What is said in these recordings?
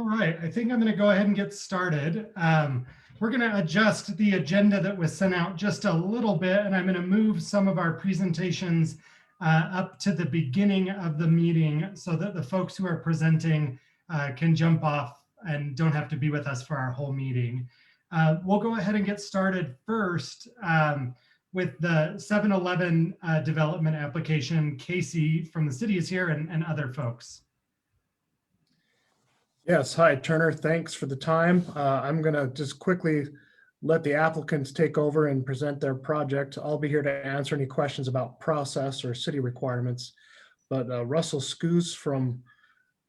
All right, I think I'm going to go ahead and get started. We're going to adjust the agenda that was sent out just a little bit, and I'm going to move some of our presentations up to the beginning of the meeting so that the folks who are presenting can jump off and don't have to be with us for our whole meeting. We'll go ahead and get started first with the 7-Eleven development application. Casey from the city is here and other folks. Yes, hi Turner, thanks for the time. I'm gonna just quickly let the applicants take over and present their project. I'll be here to answer any questions about process or city requirements. But Russell Scoos from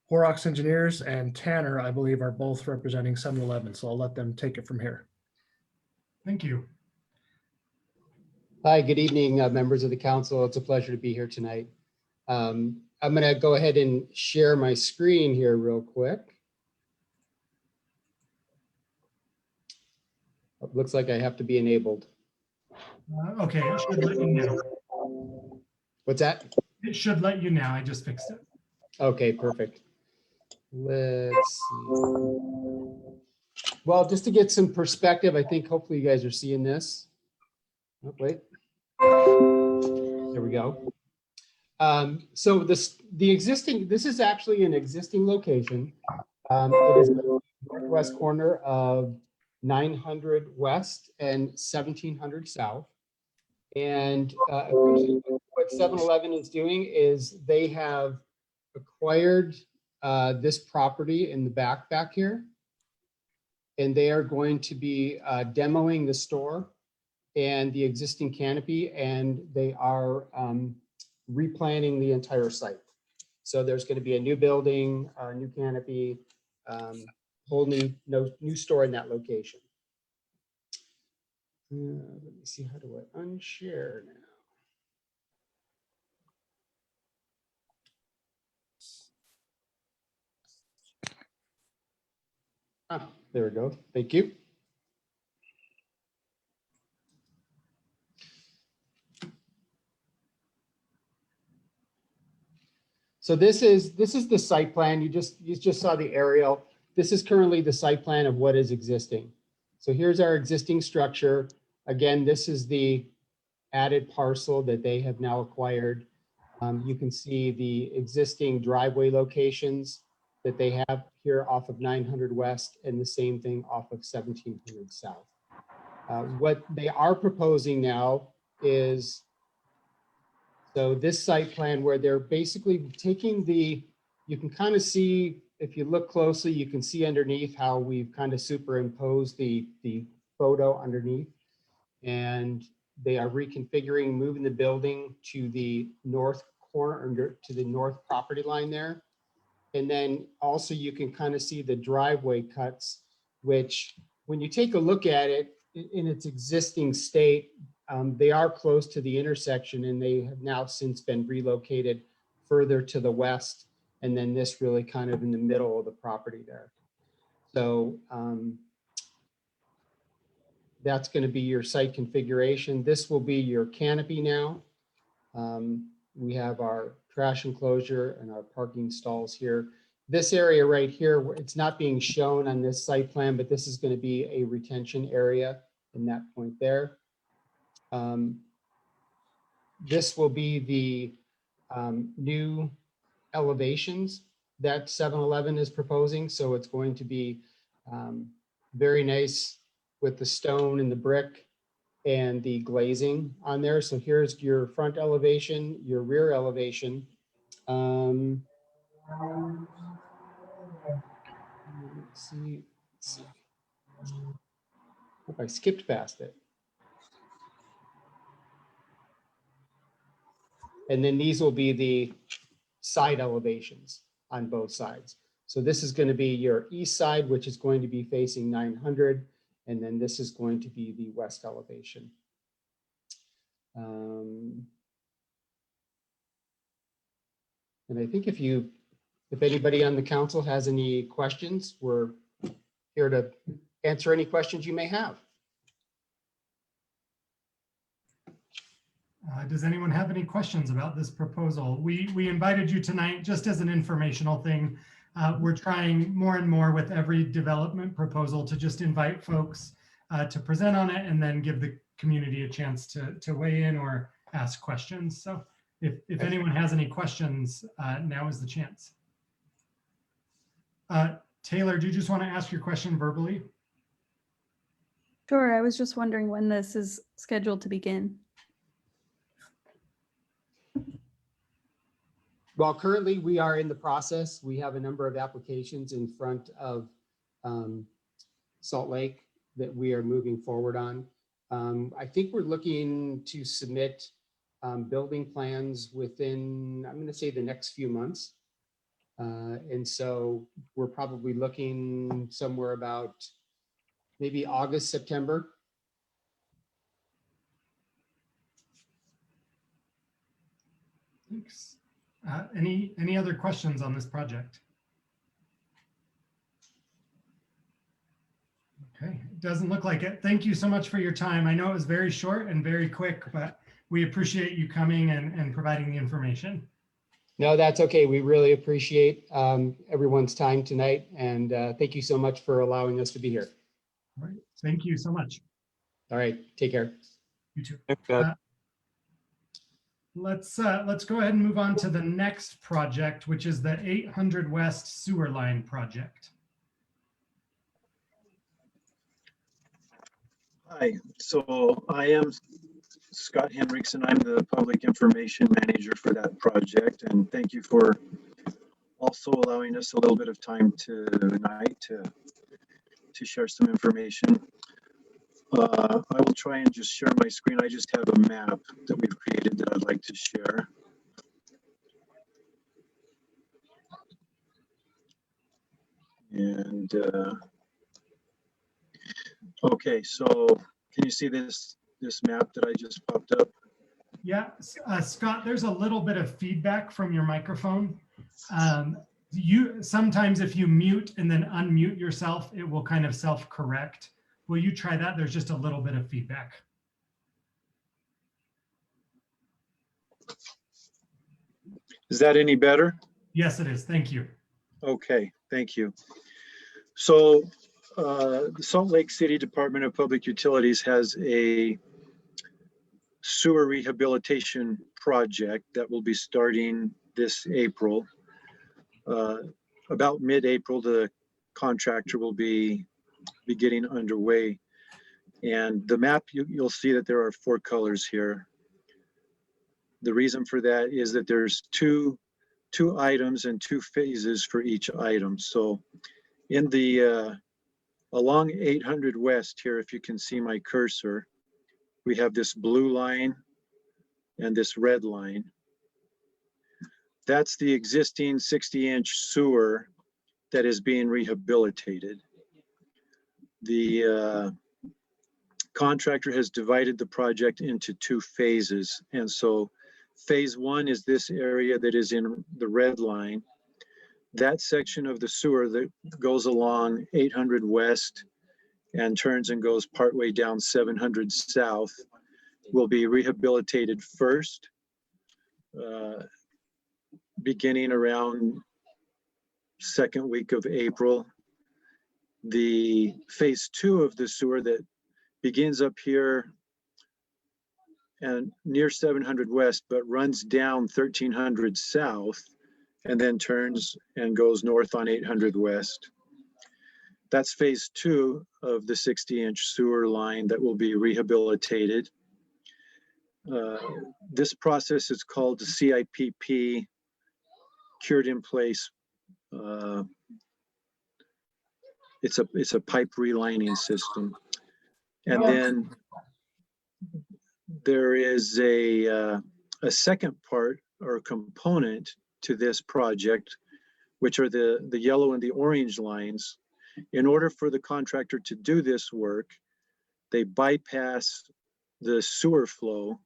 Horrocks Engineers and Tanner, I believe, are both representing 7-Eleven, so I'll let them take it from here. Thank you. Hi, good evening, members of the council. It's a pleasure to be here tonight. I'm going to go ahead and share my screen here real quick. It looks like I have to be enabled. Okay, it should let you now. What's that? It should let you now. I just fixed it. Okay, perfect. Let's see. Well, just to get some perspective, I think hopefully you guys are seeing this. Oh, wait. There we go. So this is actually an existing location. It is the northwest corner of 900 West and 1700 South. And what 7-Eleven is doing is they have acquired this property in the back here. And they are going to be demoing the store and the existing canopy, and they are replanning the entire site. So there's going to be a new building, a new canopy, whole new store in that location. Let me see, how do I unshare now? Ah, there we go. Thank you. So this is the site plan. You just saw the aerial. This is currently the site plan of what is existing. So here's our existing structure. Again, this is the added parcel that they have now acquired. You can see the existing driveway locations that they have here off of 900 West and the same thing off of 1700 South. What they are proposing now is, so this site plan where they're basically taking you can kind of see, if you look closely, you can see underneath how we've kind of superimposed the photo underneath. And they are reconfiguring, moving the building to the north corner, to the north property line there. And then also you can kind of see the driveway cuts, which when you take a look at it in its existing state, they are close to the intersection, and they have now since been relocated further to the west. And then this really kind of in the middle of the property there. So that's going to be your site configuration. This will be your canopy now. We have our trash enclosure and our parking stalls here. This area right here, it's not being shown on this site plan, but this is going to be a retention area in that point there. This will be the new elevations that 7-Eleven is proposing. So it's going to be very nice with the stone and the brick and the glazing on there. So here's your front elevation, your rear elevation. Let's see. Hope I skipped past it. And then these will be the side elevations on both sides. So this is going to be your east side, which is going to be facing 900. And then this is going to be the west elevation. And I think if anybody on the council has any questions, we're here to answer any questions you may have. Does anyone have any questions about this proposal? We invited you tonight just as an informational thing. We're trying more and more with every development proposal to just invite folks to present on it and then give the community a chance to weigh in or ask questions. So if anyone has any questions, now is the chance. Taylor, do you just want to ask your question verbally? Sure, I was just wondering when this is scheduled to begin. Well, currently we are in the process. We have a number of applications in front of Salt Lake that we are moving forward on. I think we're looking to submit building plans within, I'm going to say, the next few months. And so we're probably looking somewhere about maybe August, September. Thanks. Any other questions on this project? Okay, it doesn't look like it. Thank you so much for your time. I know it was very short and very quick, but we appreciate you coming and providing the information. No, that's okay. We really appreciate everyone's time tonight. And thank you so much for allowing us to be here. All right, thank you so much. All right, take care. You too. Okay. Let's go ahead and move on to the next project, which is the 800 West Sewer Line project. Hi, so I am Scott Henriksen. I'm the Public Information Manager for that project, and thank you for also allowing us a little bit of time tonight to share some information. I will try and just share my screen. I just have a map that we've created that I'd like to share. And okay, so can you see this map that I just popped up? Yeah, Scott, there's a little bit of feedback from your microphone. Sometimes if you mute and then unmute yourself, it will kind of self-correct. Will you try that? There's just a little bit of feedback. Is that any better? Yes, it is. Thank you. Okay, thank you. So the Salt Lake City Department of Public Utilities has a sewer rehabilitation project that will be starting this April. About mid-April, the contractor will be getting underway. And the map, you'll see that there are 4 colors here. The reason for that is that there's two items and 2 phases for each item. So in the along 800 West here, if you can see my cursor, we have this blue line and this red line. That's the existing 60-inch sewer that is being rehabilitated. The contractor has divided the project into 2 phases. And so phase 1 is this area that is in the red line. That section of the sewer that goes along 800 West and turns and goes partway down 700 South will be rehabilitated first, beginning around second week of April. The phase 2 of the sewer that begins up here and near 700 West, but runs down 1300 South and then turns and goes north on 800 West. That's phase 2 of the 60-inch sewer line that will be rehabilitated. This process is called the CIPP, cured in place. It's a pipe relining system. And then there is a second part or component to this project, which are the yellow and the orange lines. In order for the contractor to do this work, they bypass the sewer flow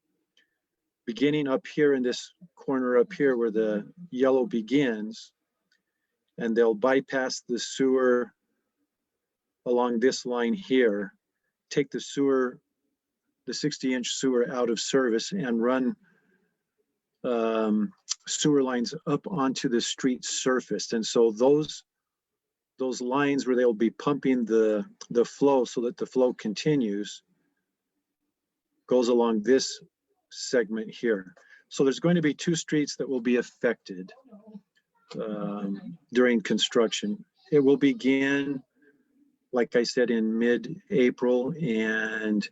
beginning up here in this corner up here where the yellow begins, and they'll bypass the sewer along this line here, take the sewer, the 60-inch sewer out of service and run sewer lines up onto the street surface. And so those lines where they'll be pumping the flow so that the flow continues goes along this segment here. So there's going to be 2 streets that will be affected during construction. It will begin, like I said, in mid-April, and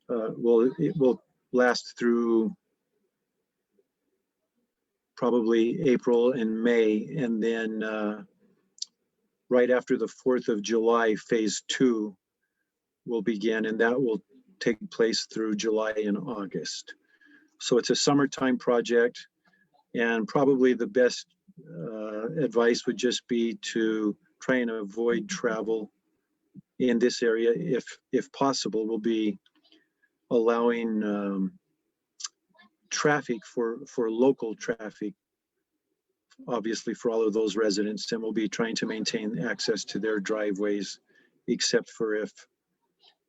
it will last through probably April and May, and then right after the 4th of July, phase 2 will begin, and that will take place through July and August. So it's a summertime project, and probably the best advice would just be to try and avoid travel in this area if possible. We'll be allowing traffic for local traffic, obviously for all of those residents, and we'll be trying to maintain access to their driveways, except for if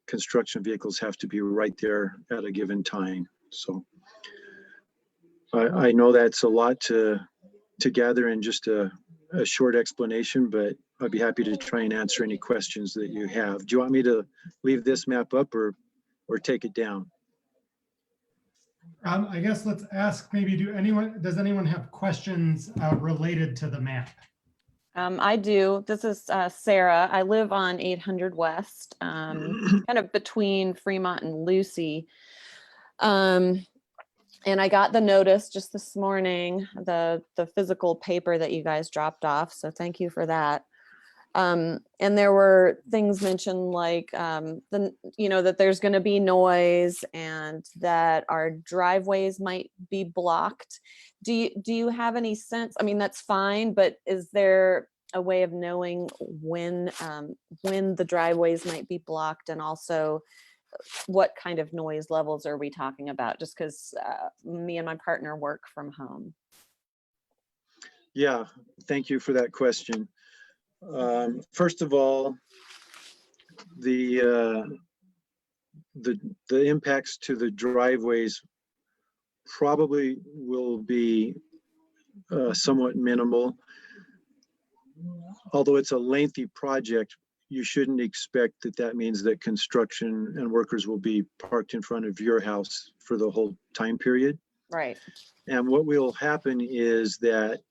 construction vehicles have to be right there at a given time. So I know that's a lot to gather in just a short explanation, but I'd be happy to try and answer any questions that you have. Do you want me to leave this map up or take it down? I guess let's ask, maybe does anyone have questions related to the map? I do. This is Sarah. I live on 800 West, kind of between Fremont and Lucy. And I got the notice just this morning, the physical paper that you guys dropped off. So thank you for that. And there were things mentioned like, that there's going to be noise and that our driveways might be blocked. Do you have any sense? I mean, that's fine, but is there a way of knowing when the driveways might be blocked, and also what kind of noise levels are we talking about? Just because me and my partner work from home. Yeah, thank you for that question. First of all, the impacts to the driveways probably will be somewhat minimal. Although it's a lengthy project, you shouldn't expect that means that construction and workers will be parked in front of your house for the whole time period. Right. And what will happen is that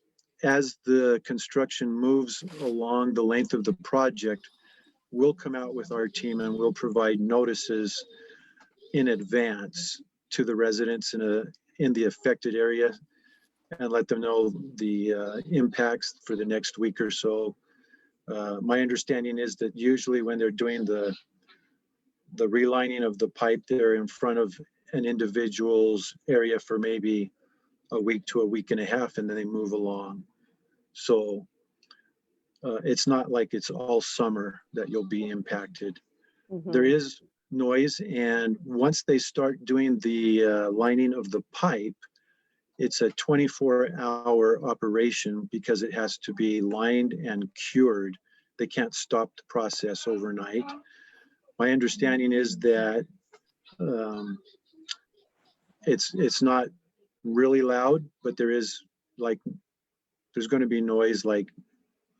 as the construction moves along the length of the project, we'll come out with our team and we'll provide notices in advance to the residents in the affected area and let them know the impacts for the next week or so. My understanding is that usually when they're doing the relining of the pipe, they're in front of an individual's area for maybe a week to a week and a half, and then they move along. So it's not like it's all summer that you'll be impacted. Mm-hmm. There is noise, and once they start doing the lining of the pipe, it's a 24-hour operation because it has to be lined and cured. They can't stop the process overnight. My understanding is that it's not really loud, but there's going to be noise like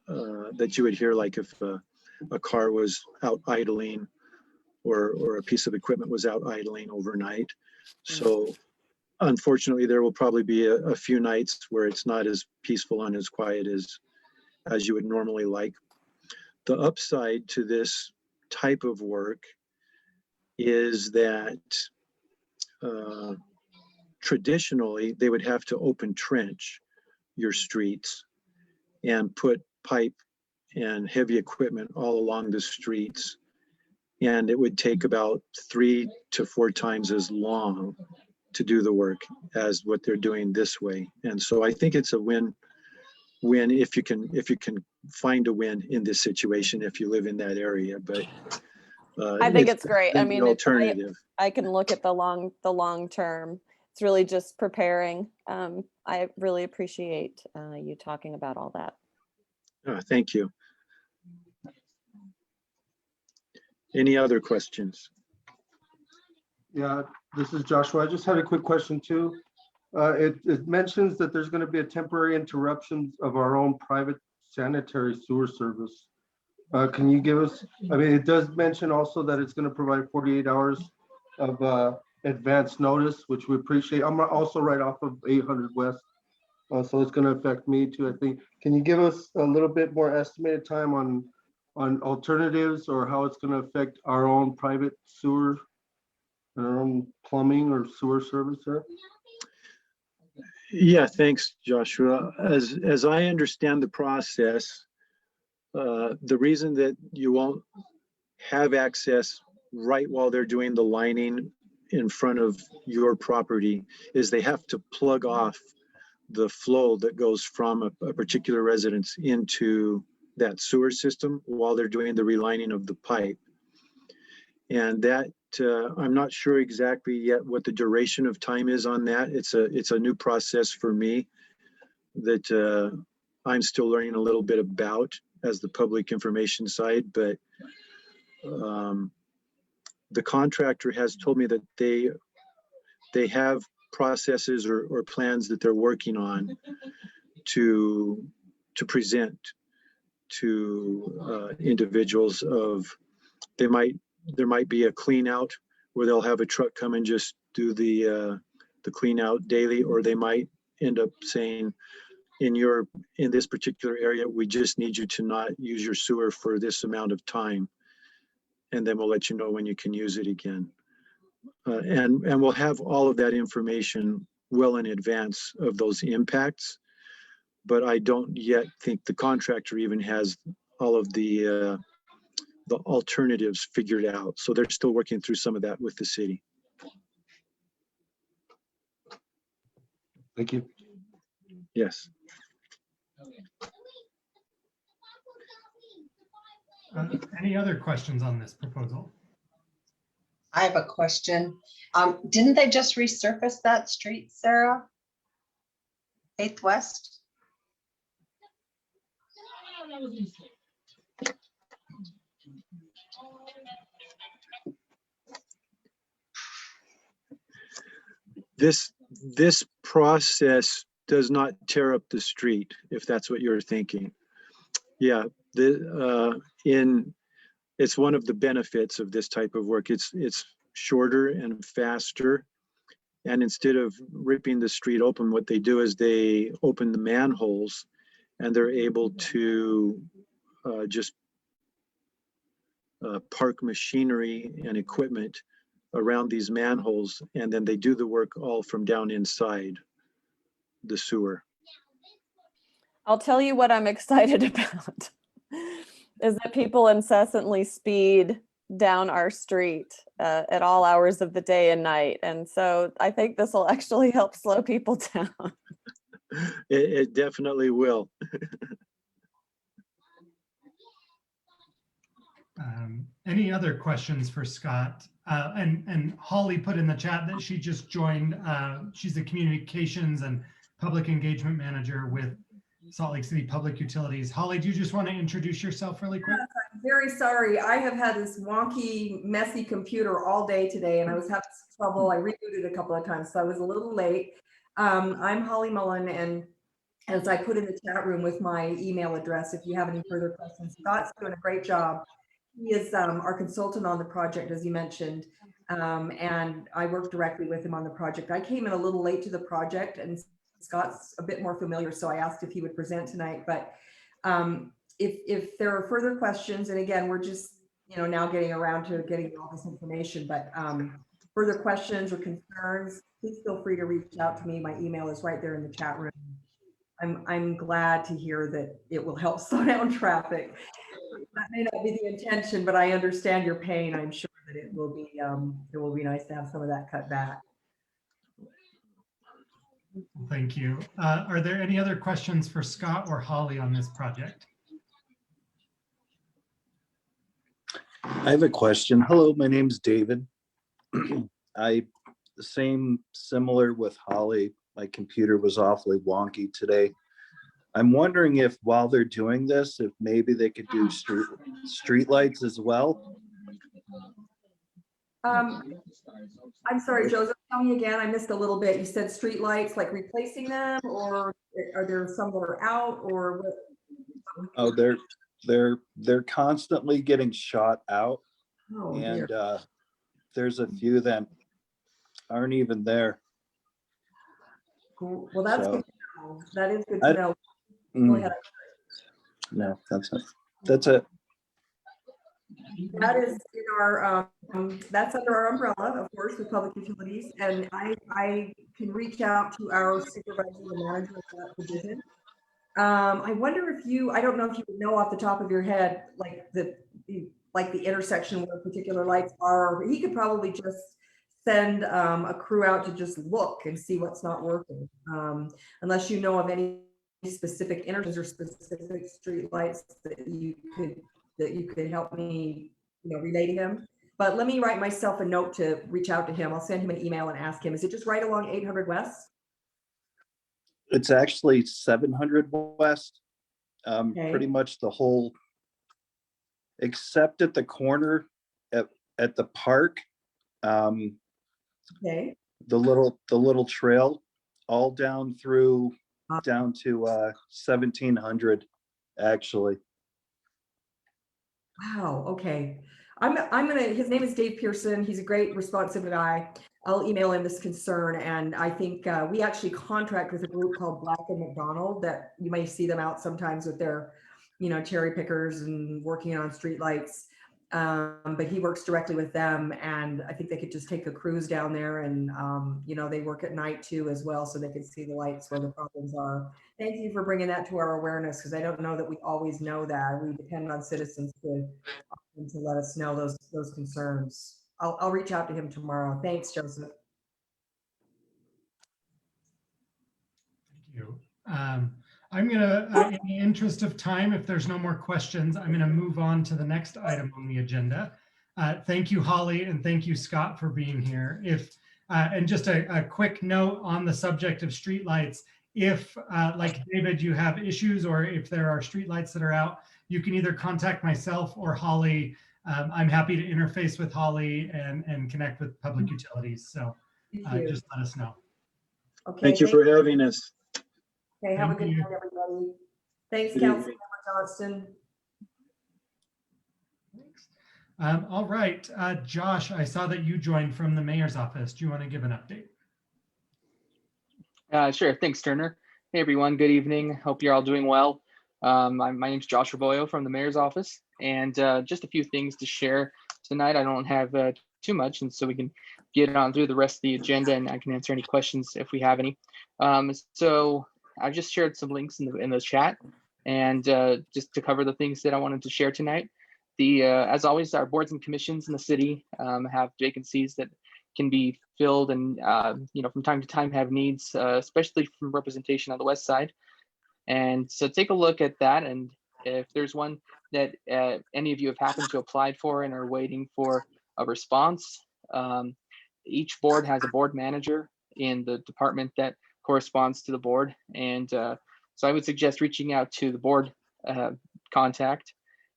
that you would hear, like if a car was out idling or a piece of equipment was out idling overnight. So unfortunately, there will probably be a few nights where it's not as peaceful and as quiet as you would normally like. The upside to this type of work is that traditionally they would have to open trench your streets and put pipe and heavy equipment all along the streets. And it would take about 3 to 4 times as long to do the work as what they're doing this way. And so I think it's a win-win if you can find a win in this situation if you live in that area. But I think it's great. I mean, alternative. I can look at the long term. It's really just preparing. I really appreciate you talking about all that. Thank you. Any other questions? Yeah, this is Joshua. I just had a quick question too. It mentions that there's going to be a temporary interruption of our own private sanitary sewer service. Can you give us, I mean, it does mention also that it's going to provide 48 hours of advance notice, which we appreciate. I'm also right off of 800 West. So it's going to affect me too, I think. Can you give us a little bit more estimated time on alternatives or how it's going to affect our own private sewer and our own plumbing or sewer service there? Yeah, thanks, Joshua. As I understand the process, the reason that you won't have access right while they're doing the lining in front of your property is they have to plug off the flow that goes from a particular residence into that sewer system while they're doing the relining of the pipe. And that I'm not sure exactly yet what the duration of time is on that. It's a new process for me that I'm still learning a little bit about as the public information side, but the contractor has told me that they have processes or plans that they're working on to present to individuals of there might be a clean out where they'll have a truck come and just do the clean out daily, or they might end up saying in this particular area we just need you to not use your sewer for this amount of time, and then we'll let you know when you can use it again. And we'll have all of that information well in advance of those impacts, but I don't yet think the contractor even has all of the alternatives figured out. So they're still working through some of that with the city. Thank you. Yes. Any other questions on this proposal? I have a question. Didn't they just resurface that street, Sarah? 8th West? This process does not tear up the street, if that's what you're thinking. Yeah, it's one of the benefits of this type of work. It's shorter and faster. And instead of ripping the street open, what they do is they open the manholes and they're able to just park machinery and equipment around these manholes. And then they do the work all from down inside the sewer. I'll tell you what I'm excited about is that people incessantly speed down our street at all hours of the day and night. And so I think this will actually help slow people down. It definitely will. Any other questions for Scott? And Holly put in the chat that she just joined. She's the communications and public engagement manager with Salt Lake City Public Utilities. Holly, do you just want to introduce yourself really quick? Yes, I'm very sorry. I have had this wonky, messy computer all day today, and I was having some trouble. I rebooted a couple of times, so I was a little late. I'm Holly Mullen, and as I put in the chat room with my email address, if you have any further questions, Scott's doing a great job. He is our consultant on the project, as you mentioned, and I work directly with him on the project. I came in a little late to the project, and Scott's a bit more familiar, so I asked if he would present tonight. But if there are further questions, and again, we're just now getting around to getting all this information, but further questions or concerns, please feel free to reach out to me. My email is right there in the chat room. I'm glad to hear that it will help slow down traffic. That may not be the intention, but I understand your pain. I'm sure that it will be nice to have some of that cut back. Thank you. Are there any other questions for Scott or Holly on this project? I have a question. Hello, my name's David. Similar with Holly, my computer was awfully wonky today. I'm wondering if while they're doing this, if maybe they could do street lights as well. I'm sorry, Joseph, tell me again, I missed a little bit. You said street lights, like replacing them, or are there some that are out, or what? Oh, they're constantly getting shot out, Oh, and dear. there's a few that aren't even there. Cool. Well, that's So, good to know. That is good I- to know. Go Mm, ahead. no, that's it. That's it. That is in our, that's under our umbrella, of course, with public utilities, and I can reach out to our supervisor, the manager of that division. I wonder if you, I don't know if you would know off the top of your head, like the intersection where particular lights are. He could probably just send a crew out to just look and see what's not working. Unless you know of any specific intersections or specific street lights that you could help me, relay to him. But let me write myself a note to reach out to him. I'll send him an email and ask him. Is it just right along 800 West? It's actually 700 West. Okay. Pretty much the whole, except at the corner at the park. Okay. The little trail, all down through down to 1700, actually. Wow. Okay. I'm gonna, his name is Dave Pearson. He's a great responsive guy. I'll email him this concern. And I think we actually contract with a group called Black and McDonald that you may see them out sometimes with their, cherry pickers and working on street lights. But he works directly with them, and I think they could just take a cruise down there, and they work at night too as well, so they can see the lights where the problems are. Thank you for bringing that to our awareness, because I don't know that we always know that. We depend on citizens to let us know those concerns. I'll reach out to him tomorrow. Thanks, Joseph. Thank you. I'm gonna, in the interest of time, if there's no more questions, I'm gonna move on to the next item on the agenda. Thank you, Holly, and thank you, Scott, for being here. And just a quick note on the subject of streetlights. If, like David, you have issues, or if there are streetlights that are out, you can either contact myself or Holly. I'm happy to interface with Holly and connect with public utilities. So just let us know. Okay. Thank you for having us. Okay, have a Thank good you. night, everybody. Thanks, Good Councilmember evening. Johnston. Thanks. All right, Josh, I saw that you joined from the mayor's office. Do you want to give an update? Sure. Thanks, Turner. Hey, everyone. Good evening. Hope you're all doing well. My name's Josh Raboyo from the mayor's office, and just a few things to share tonight. I don't have too much, and so we can get on through the rest of the agenda, and I can answer any questions if we have any. So I've just shared some links in the chat, and just to cover the things that I wanted to share tonight. As always, our boards and commissions in the city have vacancies that can be filled, and from time to time have needs, especially from representation on the west side. And so take a look at that, and if there's one that any of you have happened to apply for and are waiting for a response, each board has a board manager in the department that corresponds to the board. And so I would suggest reaching out to the board contact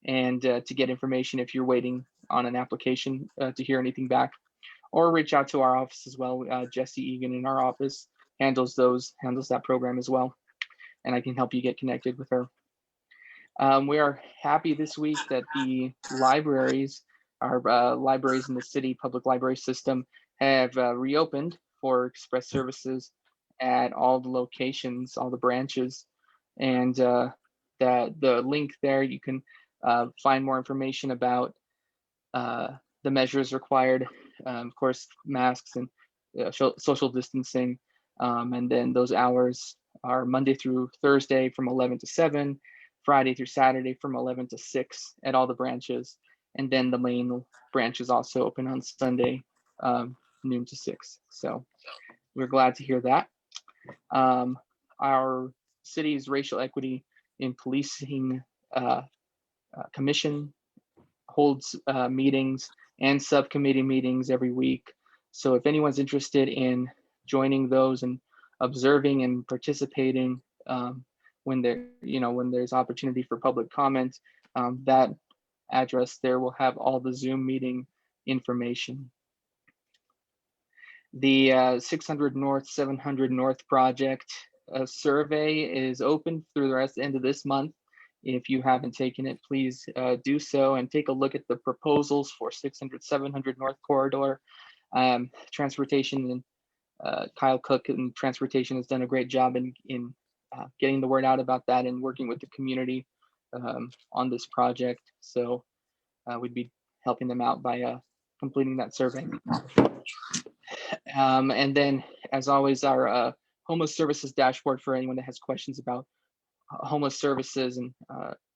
and to get information if you're waiting on an application to hear anything back, or reach out to our office as well. Jesse Egan in our office handles that program as well, and I can help you get connected with her. We are happy this week that the libraries, our libraries in the city public library system, have reopened for express services at all the locations, all the branches, and that the link there, you can find more information about the measures required, of course, masks and social distancing, and then those hours are Monday through Thursday from 11 to 7, Friday through Saturday from 11 to 6 at all the branches. And then the main branch is also open on Sunday, noon to 6. So we're glad to hear that. Our city's racial equity in policing commission holds meetings and subcommittee meetings every week. So if anyone's interested in joining those and observing and participating when there's opportunity for public comment, that address there will have all the Zoom meeting information. The 600 North, 700 North project survey is open through the rest end of this month. If you haven't taken it, please do so and take a look at the proposals for 600, 700 North corridor. Transportation and Kyle Cook and Transportation has done a great job in getting the word out about that and working with the community on this project. So we'd be helping them out by completing that survey. And then, as always, our homeless services dashboard for anyone that has questions about homeless services and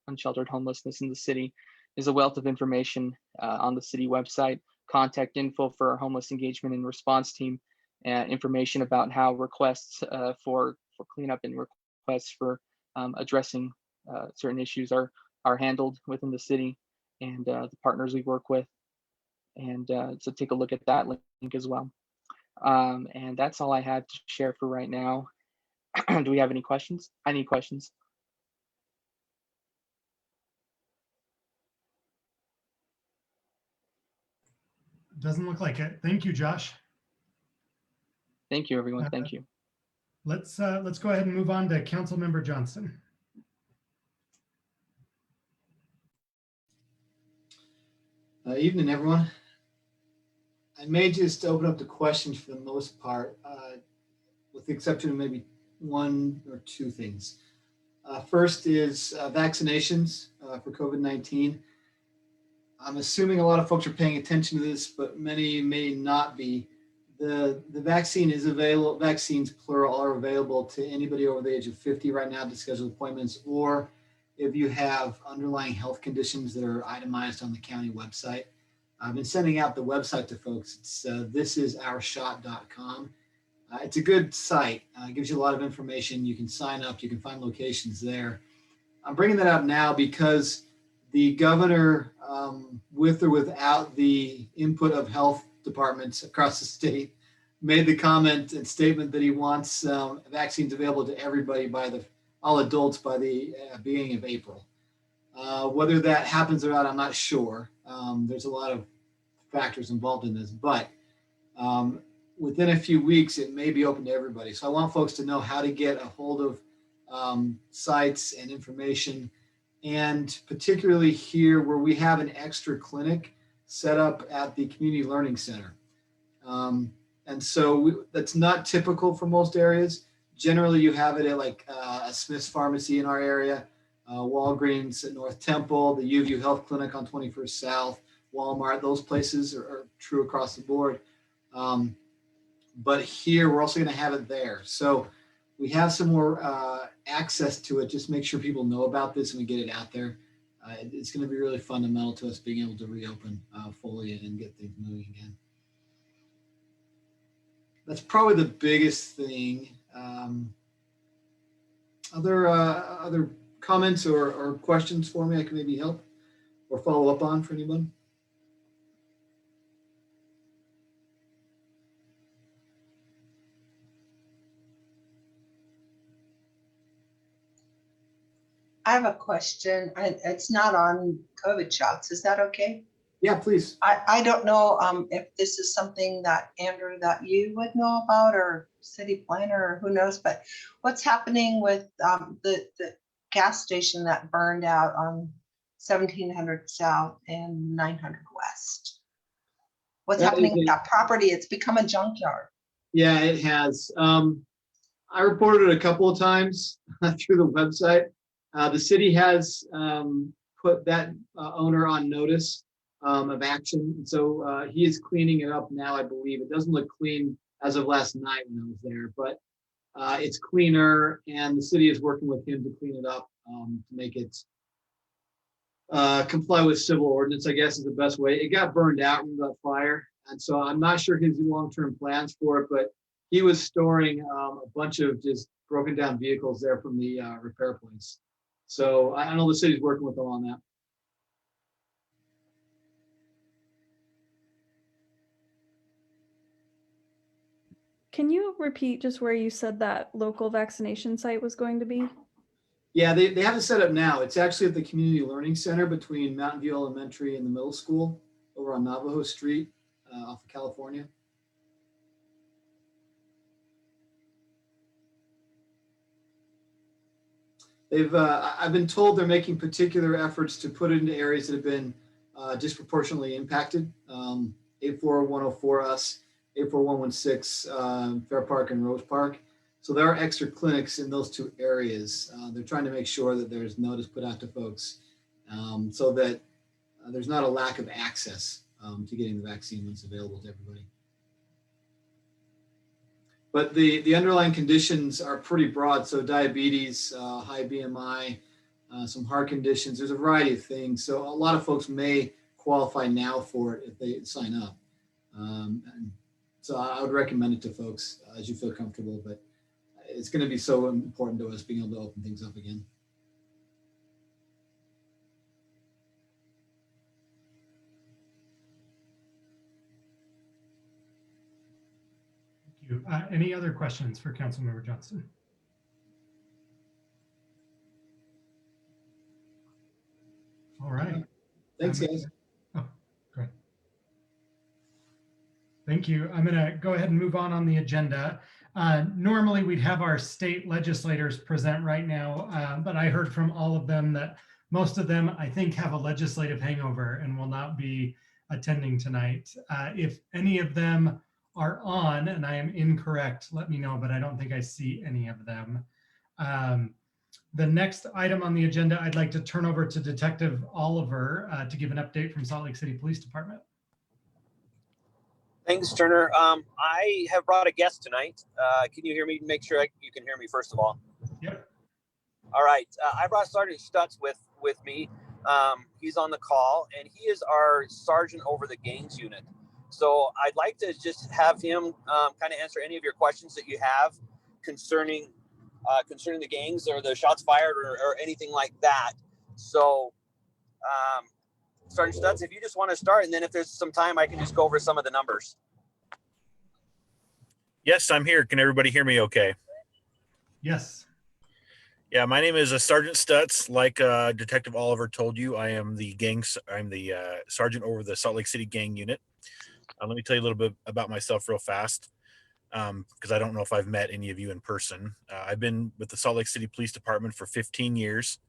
unsheltered homelessness in the city is a wealth of information on the city website. Contact info for our homeless engagement and response team, information about how requests for cleanup and requests for addressing certain issues are handled within the city, and the partners we work with. And so take a look at that link as well. And that's all I had to share for right now. Do we have any questions? Any questions? Doesn't look like it. Thank you, Josh. Thank you, everyone. Thank you. Let's go ahead and move on to Councilmember Johnston. Evening, everyone. I may just open up the questions for the most part, with the exception of maybe one or two things. First is vaccinations for COVID-19. I'm assuming a lot of folks are paying attention to this, but many may not be. The vaccine is available, vaccines plural are available to anybody over the age of 50 right now to schedule appointments, or if you have underlying health conditions that are itemized on the county website. I've been sending out the website to folks. It's thisisOurShot.com. It's a good site. It gives you a lot of information. You can sign up. You can find locations there. I'm bringing that up now because the governor, with or without the input of health departments across the state, made the comment and statement that he wants vaccines available to everybody all adults by the beginning of April. Whether that happens or not, I'm not sure. There's a lot of factors involved in this, but within a few weeks, it may be open to everybody. So I want folks to know how to get a hold of sites and information, and particularly here where we have an extra clinic set up at the Community Learning Center. And so that's not typical for most areas. Generally, you have it at like a Smith's Pharmacy in our area, Walgreens at North Temple, the UView Health Clinic on 21st South, Walmart. Those places are true across the board. But here, we're also going to have it there. So we have some more access to it. Just make sure people know about this and we get it out there. It's going to be really fundamental to us being able to reopen fully and get things moving again. That's probably the biggest thing. Other comments or questions for me I can maybe help or follow up on for anyone? I have a question. It's not on COVID shots. Is that okay? Yeah, please. I don't know if this is something that, Andrew, that you would know about, or city planner, or who knows, but what's happening with the gas station that burned out on 1700 South and 900 West? What's happening with that property? It's become a junkyard. Yeah, it has. I reported it a couple of times through the website. The city has put that owner on notice of action. And so he is cleaning it up now, I believe. It doesn't look clean as of last night when I was there, but it's cleaner, and the city is working with him to clean it up to make it comply with civil ordinance, I guess is the best way. It got burned out in that fire. And so I'm not sure his long-term plans for it, but he was storing a bunch of just broken down vehicles there from the repair place. So I know the city's working with them on that. Can you repeat just where you said that local vaccination site was going to be? Yeah, they have it set up now. It's actually at the Community Learning Center between Mountain View Elementary and the middle school over on Navajo Street off of California. I've been told they're making particular efforts to put it into areas that have been disproportionately impacted. A4104 us, A4116 Fair Park and Rose Park. So there are extra clinics in those two areas. They're trying to make sure that there's notice put out to folks so that there's not a lack of access to getting the vaccine when it's available to everybody. But the underlying conditions are pretty broad. So diabetes, high BMI, some heart conditions, there's a variety of things. So a lot of folks may qualify now for it if they sign up. And so I would recommend it to folks as you feel comfortable, but it's going to be so important to us being able to open things up again. Thank you. Any other questions for Councilmember Johnston? All right. Thanks, guys. Oh, great. Thank you. I'm going to go ahead and move on the agenda. Normally, we'd have our state legislators present right now, but I heard from all of them that most of them, I think, have a legislative hangover and will not be attending tonight. If any of them are on and I am incorrect, let me know, but I don't think I see any of them. The next item on the agenda, I'd like to turn over to Detective Oliver to give an update from Salt Lake City Police Department. Thanks, Turner. I have brought a guest tonight. Can you hear me? Make sure you can hear me first of all. Yep. All right. I brought Sergeant Stutz with me. He's on the call, and he is our sergeant over the gangs unit. So I'd like to just have him kind of answer any of your questions that you have concerning the gangs or the shots fired or anything like that. So Sergeant Stutz, if you just want to start, and then if there's some time, I can just go over some of the numbers. Yes, I'm here. Can everybody hear me okay? Yes. Yeah, my name is Sergeant Stutz. Like Detective Oliver told you, I'm the sergeant over the Salt Lake City gang unit. Let me tell you a little bit about myself real fast, because I don't know if I've met any of you in person. I've been with the Salt Lake City Police Department for 15 years.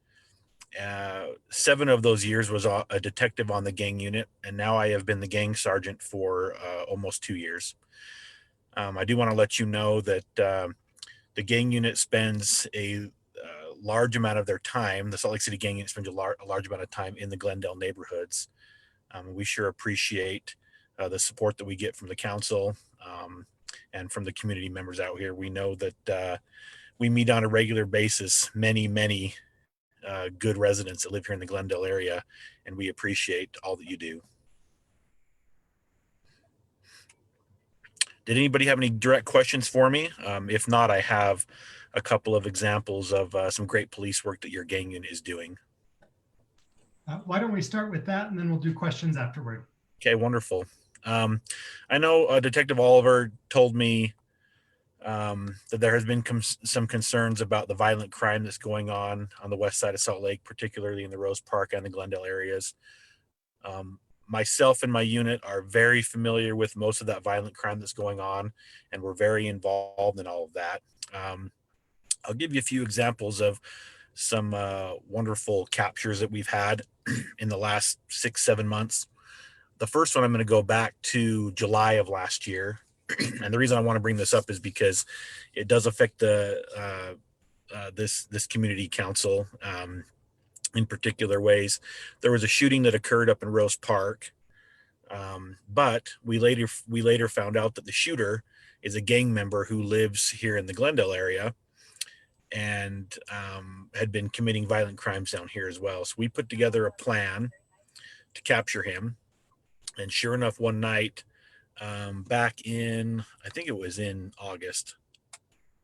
7 of those years was a detective on the gang unit, and now I have been the gang sergeant for almost 2 years. I do want to let you know that the gang unit spends a large amount of their time, the Salt Lake City gang unit spends a large amount of time in the Glendale neighborhoods. We sure appreciate the support that we get from the council and from the community members out here. We know that we meet on a regular basis many good residents that live here in the Glendale area, and we appreciate all that you do. Did anybody have any direct questions for me? If not, I have a couple of examples of some great police work that your gang unit is doing. Why don't we start with that, and then we'll do questions afterward. Okay, wonderful. I know Detective Oliver told me that there has been some concerns about the violent crime that's going on the west side of Salt Lake, particularly in the Rose Park and the Glendale areas. Myself and my unit are very familiar with most of that violent crime that's going on, and we're very involved in all of that. I'll give you a few examples of some wonderful captures that we've had in the last 6-7 months. The first one, I'm going to go back to July of last year. And the reason I want to bring this up is because it does affect the this community council in particular ways. There was a shooting that occurred up in Rose Park, but we later found out that the shooter is a gang member who lives here in the Glendale area and had been committing violent crimes down here as well. So we put together a plan to capture him. And sure enough, one night, back in, I think it was in August.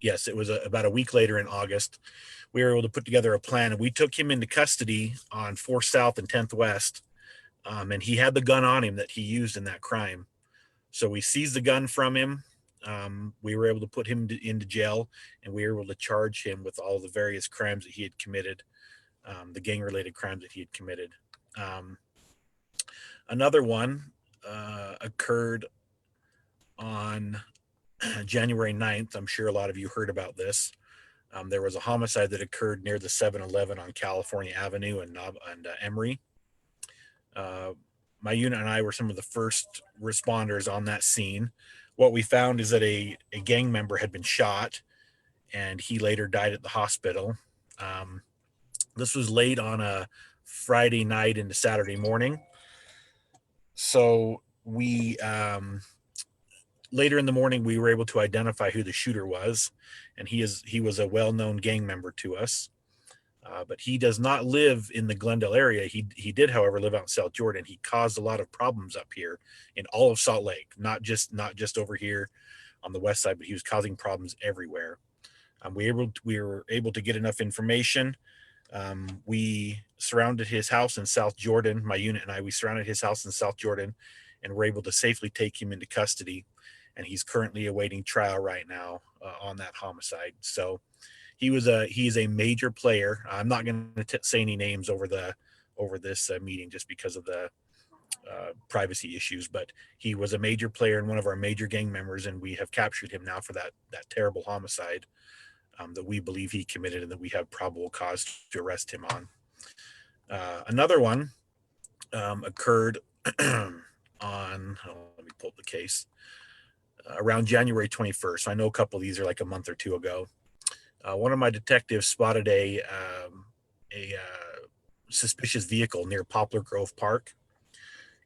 Yes, it was about a week later in August. We were able to put together a plan, and we took him into custody on 4th South and 10th West. And he had the gun on him that he used in that crime. So we seized the gun from him. We were able to put him into jail, and we were able to charge him with all the various crimes that he had committed, the gang-related crimes that he had committed. Another one occurred on January 9th. I'm sure a lot of you heard about this. There was a homicide that occurred near the 7-Eleven on California Avenue and Emory. My unit and I were some of the first responders on that scene. What we found is that a gang member had been shot, and he later died at the hospital. This was late on a Friday night into Saturday morning. So we, later in the morning, we were able to identify who the shooter was, and he was a well-known gang member to us. But he does not live in the Glendale area. He did, however, live out in South Jordan. He caused a lot of problems up here in all of Salt Lake, not just over here on the west side, but he was causing problems everywhere. We were able to get enough information. We surrounded his house in South Jordan. My unit and we surrounded his house in South Jordan, and were able to safely take him into custody. And he's currently awaiting trial right now on that homicide. So he is a major player. I'm not going to say any names over this meeting just because of the privacy issues, but he was a major player and one of our major gang members, and we have captured him now for that terrible homicide that we believe he committed and that we have probable cause to arrest him on. Another one occurred let me pull up the case, around January 21st. So I know a couple of these are like a month or two ago. One of my detectives spotted a suspicious vehicle near Poplar Grove Park.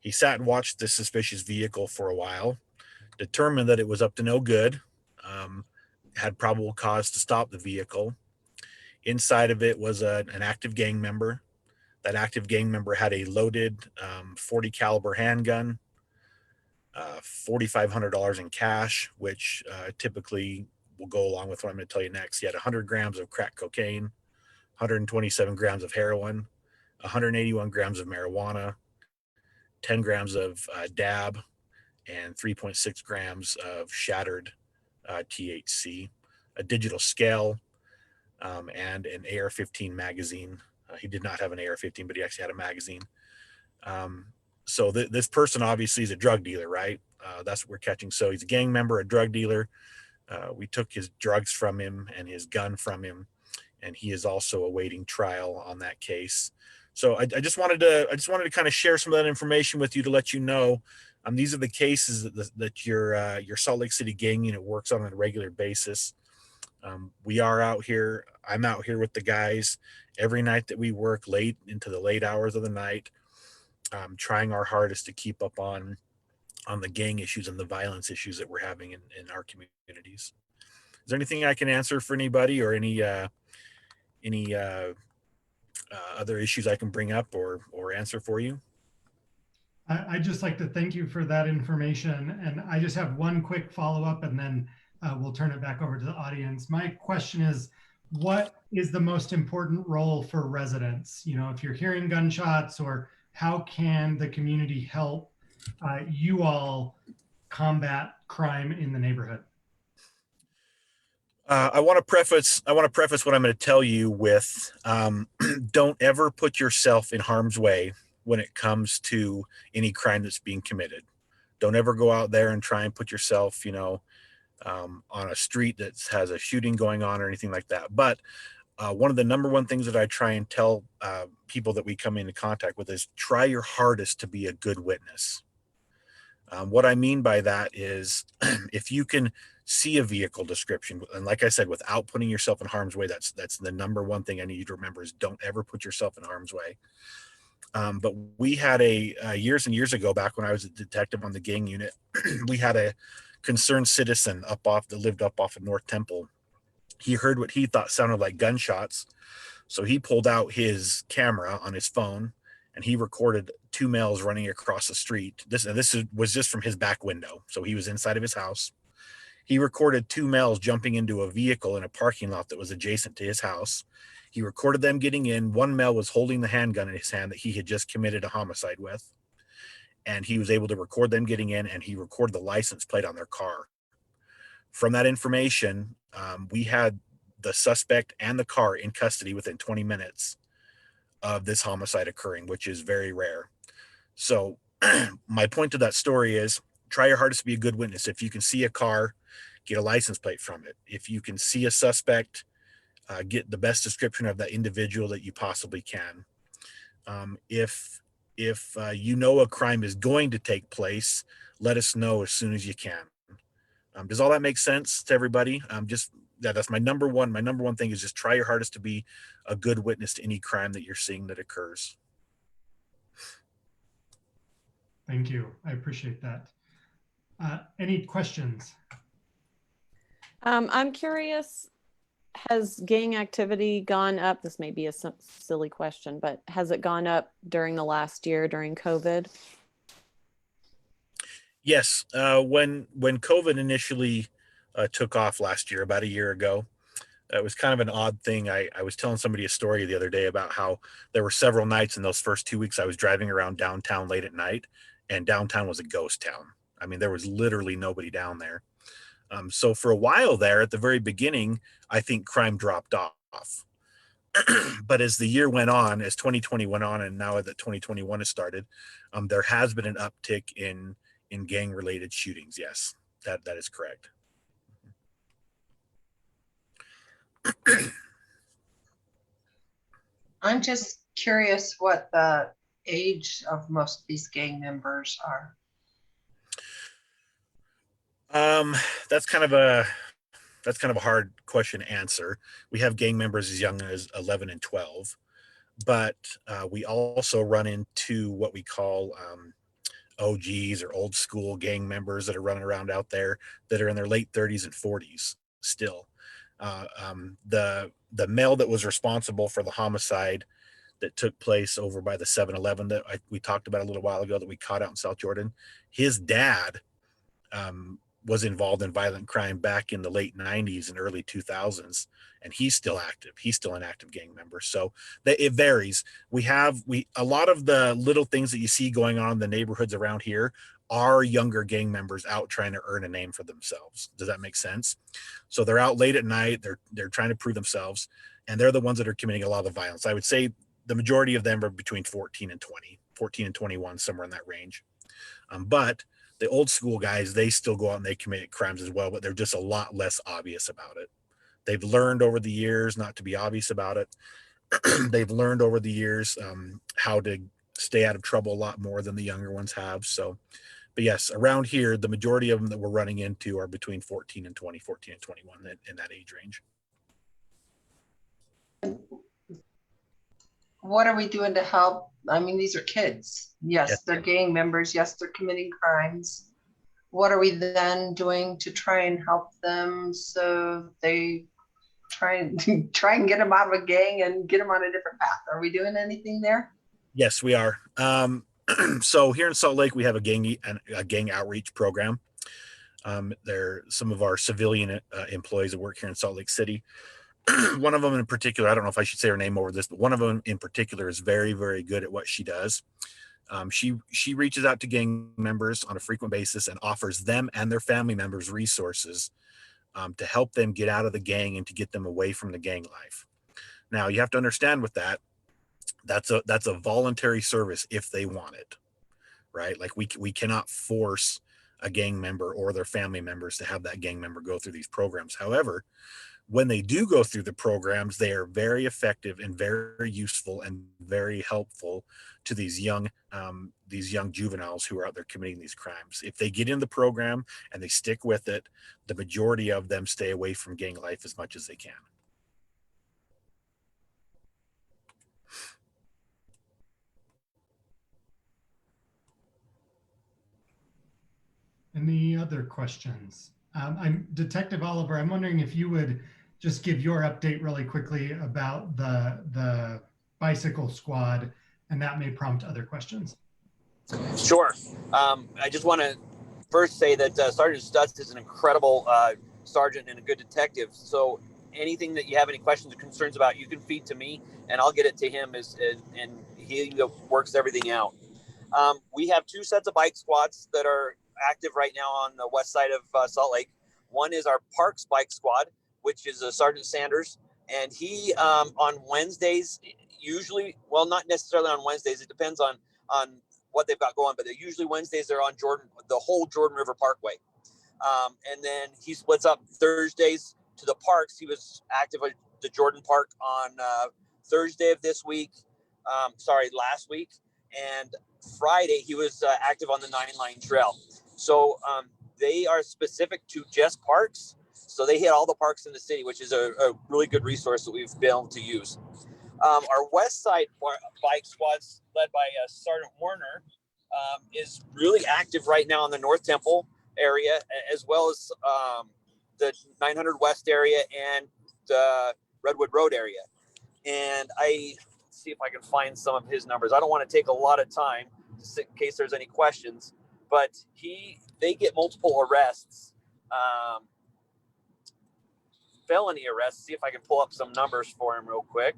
He sat and watched this suspicious vehicle for a while, determined that it was up to no good, had probable cause to stop the vehicle. Inside of it was an active gang member. That active gang member had a loaded 40 caliber handgun, $4,500 in cash, which typically will go along with what I'm going to tell you next. He had 100 grams of crack cocaine, 127 grams of heroin, 181 grams of marijuana, 10 grams of dab, and 3.6 grams of shattered THC, a digital scale, and an AR-15 magazine. He did not have an AR-15, but he actually had a magazine. So this person obviously is a drug dealer, right? That's what we're catching. So he's a gang member, a drug dealer. We took his drugs from him and his gun from him, and he is also awaiting trial on that case. So I just wanted to kind of share some of that information with you to let you know these are the cases that your Salt Lake City gang unit works on a regular basis. We are out here. I'm out here with the guys every night that we work late into the late hours of the night, trying our hardest to keep up on the gang issues and the violence issues that we're having in our communities. Is there anything I can answer for anybody, or any other issues I can bring up or answer for you? I'd just like to thank you for that information. And I just have one quick follow-up, and then we'll turn it back over to the audience. My question is, what is the most important role for residents? You know, if you're hearing gunshots, or how can the community help you all combat crime in the neighborhood? I want to preface what I'm going to tell you with, don't ever put yourself in harm's way when it comes to any crime that's being committed. Don't ever go out there and try and put yourself, on a street that has a shooting going on or anything like that. But one of the number one things that I try and tell people that we come into contact with is try your hardest to be a good witness. What I mean by that is if you can see a vehicle description, and like I said, without putting yourself in harm's way, that's the number one thing I need you to remember is don't ever put yourself in harm's way. But we had years and years ago, back when I was a detective on the gang unit, we had a concerned citizen that lived up off of North Temple. He heard what he thought sounded like gunshots. So he pulled out his camera on his phone and he recorded two males running across the street. This was just from his back window. So he was inside of his house. He recorded two males jumping into a vehicle in a parking lot that was adjacent to his house. He recorded them getting in. One male was holding the handgun in his hand that he had just committed a homicide with. And he was able to record them getting in, and he recorded the license plate on their car. From that information, we had the suspect and the car in custody within 20 minutes of this homicide occurring, which is very rare. So my point to that story is try your hardest to be a good witness. If you can see a car, get a license plate from it. If you can see a suspect get the best description of that individual that you possibly can. If you know a crime is going to take place, let us know as soon as you can. Does all that make sense to everybody? That's my number one. My number one thing is just try your hardest to be a good witness to any crime that you're seeing that occurs. Thank you. I appreciate that. Any questions? I'm curious, has gang activity gone up? This may be a silly question, but has it gone up during the last year during COVID? Yes. When COVID initially took off last year, about a year ago, it was kind of an odd thing. I was telling somebody a story the other day about how there were several nights in those first 2 weeks I was driving around downtown late at night, and downtown was a ghost town. I mean, there was literally nobody down there. So for a while there, at the very beginning, I think crime dropped off. But as the year went on, as 2020 went on, and now that 2021 has started, there has been an uptick in gang-related shootings. Yes, that is correct. I'm just curious what the age of most of these gang members are. That's kind of a hard question to answer. We have gang members as young as 11 and 12, but we also run into what we call OGs or old school gang members that are running around out there that are in their late 30s and 40s still. The male that was responsible for the homicide that took place over by the 7-Eleven that we talked about a little while ago that we caught out in South Jordan, his dad was involved in violent crime back in the late 90s and early 2000s, and he's still active. He's still an active gang member. So it varies. A lot of the little things that you see going on in the neighborhoods around here are younger gang members out trying to earn a name for themselves. Does that make sense? So they're out late at night. They're trying to prove themselves, and they're the ones that are committing a lot of the violence. I would say the majority of them are between 14 and 21, somewhere in that range. But the old school guys, they still go out and they commit crimes as well, but they're just a lot less obvious about it. They've learned over the years not to be obvious about it. They've learned over the years how to stay out of trouble a lot more than the younger ones have. So, but yes, around here, the majority of them that we're running into are between 14 and 21, in that age range. What are we doing to help? I mean, these are kids. Yes, they're gang members. Yes, they're committing crimes. What are we then doing to try and help them so they try and get them out of a gang and get them on a different path? Are we doing anything there? Yes, we are. So here in Salt Lake, we have a gang outreach program. They're some of our civilian employees that work here in Salt Lake City. One of them in particular, I don't know if I should say her name over this, but one of them in particular is very, very good at what she does. She reaches out to gang members on a frequent basis and offers them and their family members resources to help them get out of the gang and to get them away from the gang life. Now, you have to understand with that's a voluntary service if they want it, right? Like we cannot force a gang member or their family members to have that gang member go through these programs. However, when they do go through the programs, they are very effective and very useful and very helpful to these young juveniles who are out there committing these crimes. If they get in the program and they stick with it, the majority of them stay away from gang life as much as they can. Any other questions? I'm Detective Oliver. I'm wondering if you would just give your update really quickly about the bicycle squad, and that may prompt other questions. Sure. I just want to first say that Sergeant Stutz is an incredible sergeant and a good detective. So anything that you have any questions or concerns about, you can feed to me and I'll get it to him and he works everything out. We have two sets of bike squads that are active right now on the west side of Salt Lake. One is our Parks Bike Squad, which is Sergeant Sanders, and he on Wednesdays, usually, well, not necessarily on Wednesdays, it depends on what they've got going, but they're usually Wednesdays they're on the whole Jordan River Parkway. And then he splits up Thursdays to the parks. He was active the Jordan Park on Thursday of this week. Last week, and Friday he was active on the 9-line trail. So they are specific to just parks. So they hit all the parks in the city, which is a really good resource that we've been able to use. Our West Side bike squads, led by Sergeant Warner, is really active right now in the North Temple area, as well as the 900 West area and the Redwood Road area. And I see if I can find some of his numbers. I don't want to take a lot of time in case there's any questions, but they get multiple arrests, felony arrests. See if I can pull up some numbers for him real quick.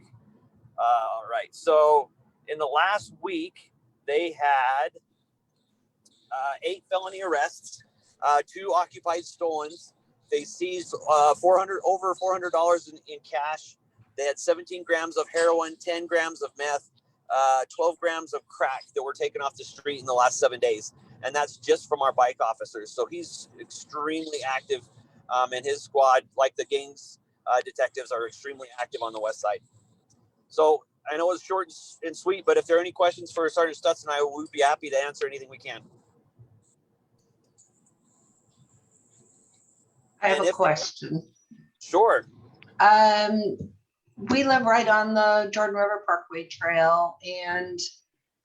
All right. So in the last week, they had 8 felony arrests, 2 occupied stolens. They seized over $400 in cash. They had 17 grams of heroin, 10 grams of meth, 12 grams of crack that were taken off the street in the last 7 days. And that's just from our bike officers. So he's extremely active, and his squad, like the gangs detectives, are extremely active on the West Side. So I know it's short and sweet, but if there are any questions for Sergeant Stutz and I, we'd be happy to answer anything we can. I have a question. Sure. We live right on the Jordan River Parkway Trail, and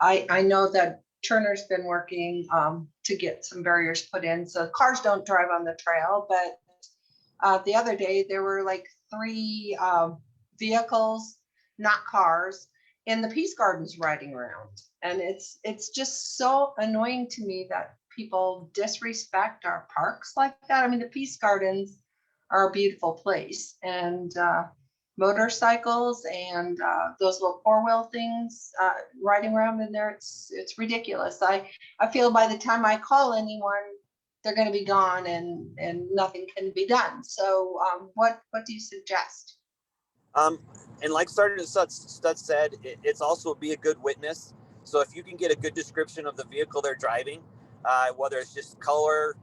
I know that Turner's been working to get some barriers put in so cars don't drive on the trail. But the other day there were like 3 vehicles, not cars, in the Peace Gardens riding around, and it's just so annoying to me that people disrespect our parks like that. I mean, the Peace Gardens are a beautiful place, and motorcycles and those little 4-wheel things riding around in there, it's ridiculous. I feel by the time I call anyone, they're going to be gone and nothing can be done. So what do you suggest? And like Sergeant Stutz said, it's also be a good witness. So if you can get a good description of the vehicle they're driving, whether it's just color,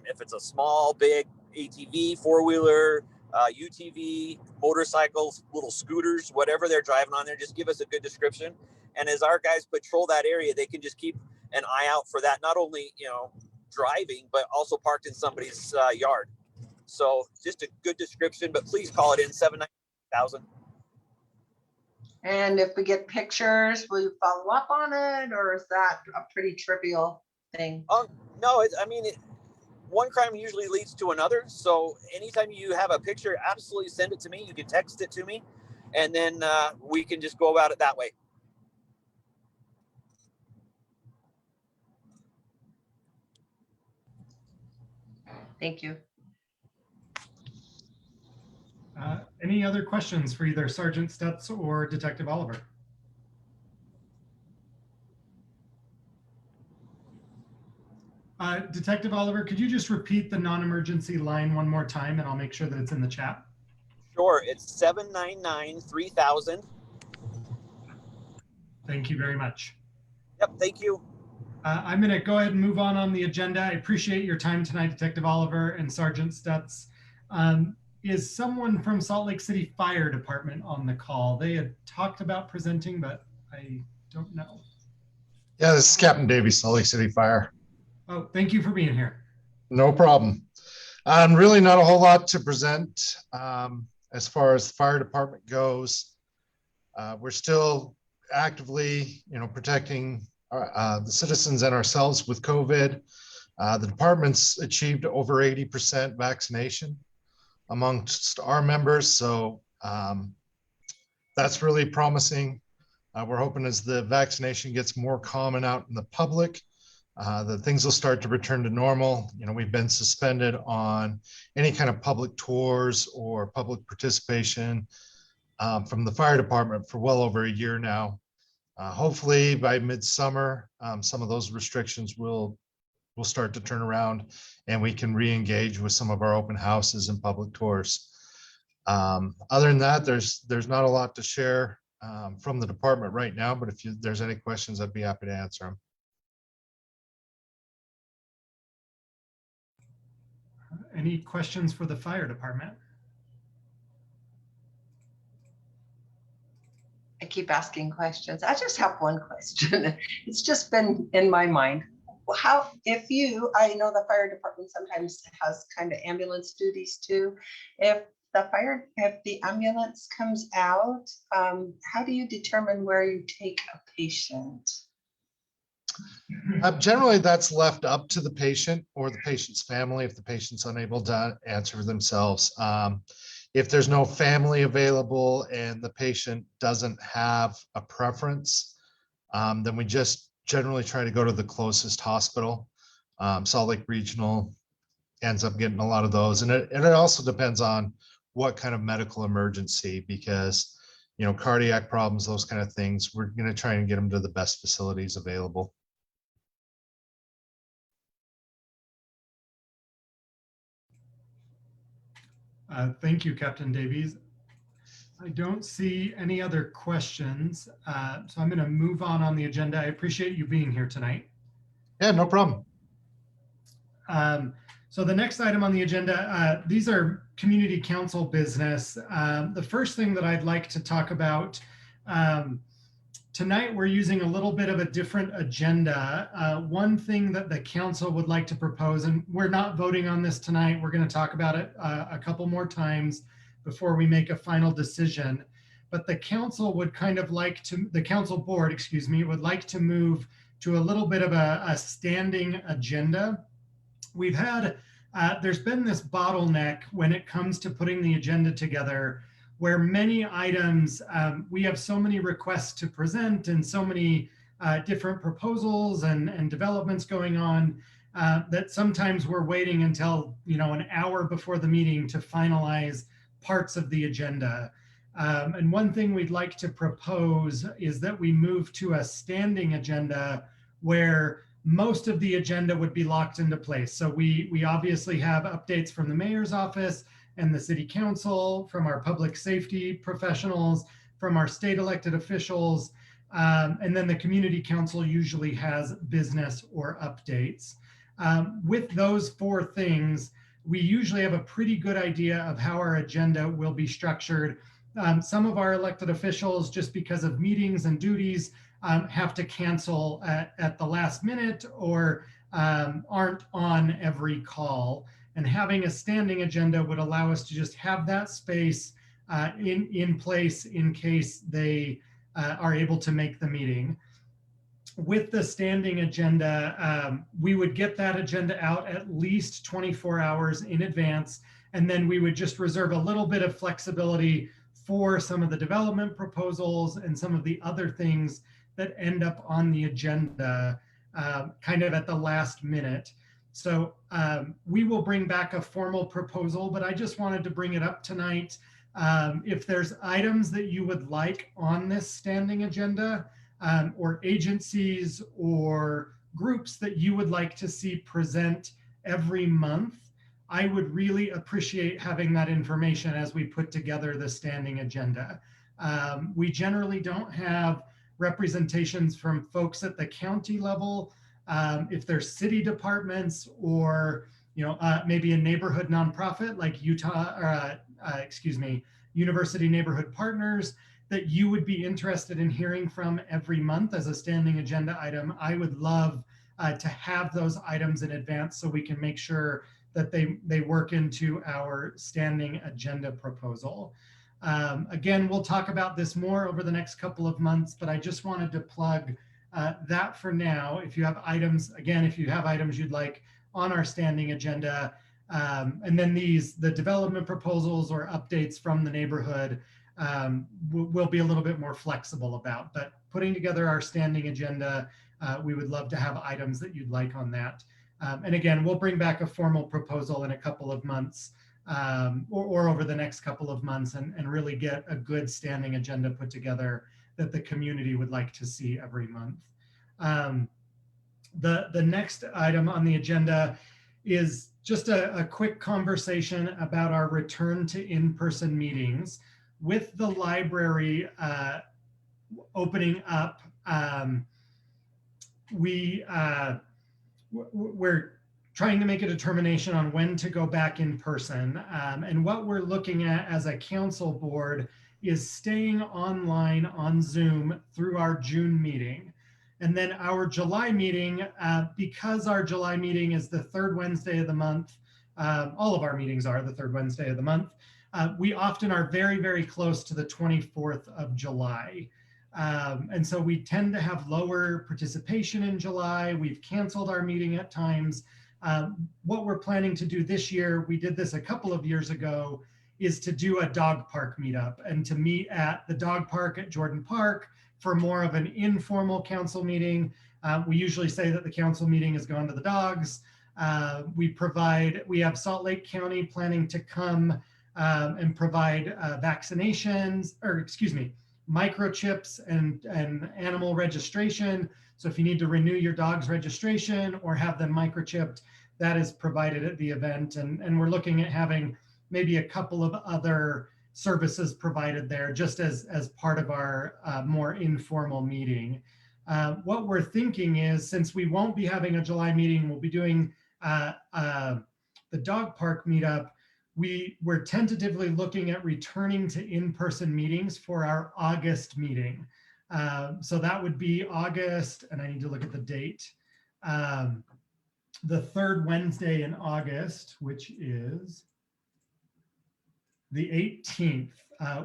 if it's a small, big ATV, 4-wheeler, UTV, motorcycles, little scooters, whatever they're driving on there, just give us a good description. And as our guys patrol that area, they can just keep an eye out for that, not only, driving, but also parked in somebody's yard. So just a good description, but please call it in 790,000. And if we get pictures, will you follow up on it, or is that a pretty trivial thing? No, one crime usually leads to another. So anytime you have a picture, absolutely send it to me. You can text it to me, and then we can just go about it that way. Thank you. Any other questions for either Sergeant Stutz or Detective Oliver? Detective Oliver, could you just repeat the non-emergency line one more time, and I'll make sure that it's in the chat? Sure, it's 799-3000. Thank you very much. Yep, thank you. I'm going to go ahead and move on the agenda. I appreciate your time tonight, Detective Oliver and Sergeant Stutz. Is someone from Salt Lake City Fire Department on the call? They had talked about presenting, but I don't know. Yeah, this is Captain Davies, Salt Lake City Fire. Oh, thank you for being here. No problem. Really not a whole lot to present as far as the fire department goes. We're still actively, protecting the citizens and ourselves with COVID. The department's achieved over 80% vaccination amongst our members, so that's really promising. We're hoping as the vaccination gets more common out in the public, that things will start to return to normal. We've been suspended on any kind of public tours or public participation from the fire department for well over a year now. Hopefully by midsummer, some of those restrictions will start to turn around and we can re-engage with some of our open houses and public tours. Other than that, there's not a lot to share from the department right now, but if there's any questions, I'd be happy to answer them. Any questions for the fire department? I keep asking questions. I just have one question. It's just been in my mind. How, if you, I know the fire department sometimes has kind of ambulance duties too. If the ambulance comes out, how do you determine where you take a patient? Generally, that's left up to the patient or the patient's family if the patient's unable to answer for themselves. If there's no family available and the patient doesn't have a preference, then we just generally try to go to the closest hospital. Salt Lake Regional ends up getting a lot of those. And it also depends on what kind of medical emergency, because, you know, cardiac problems, those kind of things, we're going to try and get them to the best facilities available. Thank you, Captain Davies. I don't see any other questions, so I'm going to move on the agenda. I appreciate you being here tonight. Yeah, no problem. So the next item on the agenda, these are community council business. The first thing that I'd like to talk about, tonight we're using a little bit of a different agenda. One thing that the council would like to propose, and we're not voting on this tonight, we're going to talk about it a couple more times before we make a final decision. But the council would kind of like to, the council board, excuse me, would like to move to a little bit of a standing agenda. We've had, there's been this bottleneck when it comes to putting the agenda together, where many items, we have so many requests to present and so many different proposals and developments going on that sometimes we're waiting until, you know, an hour before the meeting to finalize parts of the agenda. And one thing we'd like to propose is that we move to a standing agenda where most of the agenda would be locked into place. So we obviously have updates from the mayor's office and the city council, from our public safety professionals, from our state elected officials, and then the community council usually has business or updates. With those four things, we usually have a pretty good idea of how our agenda will be structured. Some of our elected officials, just because of meetings and duties, have to cancel at the last minute or aren't on every call. And having a standing agenda would allow us to just have that space in place in case they are able to make the meeting. With the standing agenda, we would get that agenda out at least 24 hours in advance, and then we would just reserve a little bit of flexibility for some of the development proposals and some of the other things that end up on the agenda kind of at the last minute. So we will bring back a formal proposal, but I just wanted to bring it up tonight. If there's items that you would like on this standing agenda, or agencies or groups that you would like to see present every month, I would really appreciate having that information as we put together the standing agenda. We generally don't have representations from folks at the county level. If there's city departments or, you know, maybe a neighborhood nonprofit like University Neighborhood Partners that you would be interested in hearing from every month as a standing agenda item, I would love to have those items in advance so we can make sure that they work into our standing agenda proposal. Again, we'll talk about this more over the next couple of months, but I just wanted to plug that for now. If you have items, again, if you have items you'd like on our standing agenda, and then the development proposals or updates from the neighborhood, we'll be a little bit more flexible about. But putting together our standing agenda, we would love to have items that you'd like on that. And again, we'll bring back a formal proposal in a couple of months or over the next couple of months and really get a good standing agenda put together that the community would like to see every month. The next item on the agenda is just a quick conversation about our return to in-person meetings. With the library opening up, we're trying to make a determination on when to go back in person. And what we're looking at as a council board is staying online on Zoom through our June meeting. And then our July meeting, because our July meeting is the third Wednesday of the month, all of our meetings are the third Wednesday of the month, we often are very, very close to the 24th of July. And so we tend to have lower participation in July. We've canceled our meeting at times. What we're planning to do this year, we did this a couple of years ago, is to do a dog park meetup and to meet at the dog park at Jordan Park for more of an informal council meeting. We usually say that the council meeting has gone to the dogs. We have Salt Lake County planning to come and provide vaccinations, or excuse me, microchips and animal registration. So if you need to renew your dog's registration or have them microchipped, that is provided at the event. And we're looking at having maybe a couple of other services provided there just as part of our more informal meeting. What we're thinking is, since we won't be having a July meeting, we'll be doing the dog park meetup. We're tentatively looking at returning to in-person meetings for our August meeting. So that would be August, and I need to look at the date. The third Wednesday in August, which is the 18th,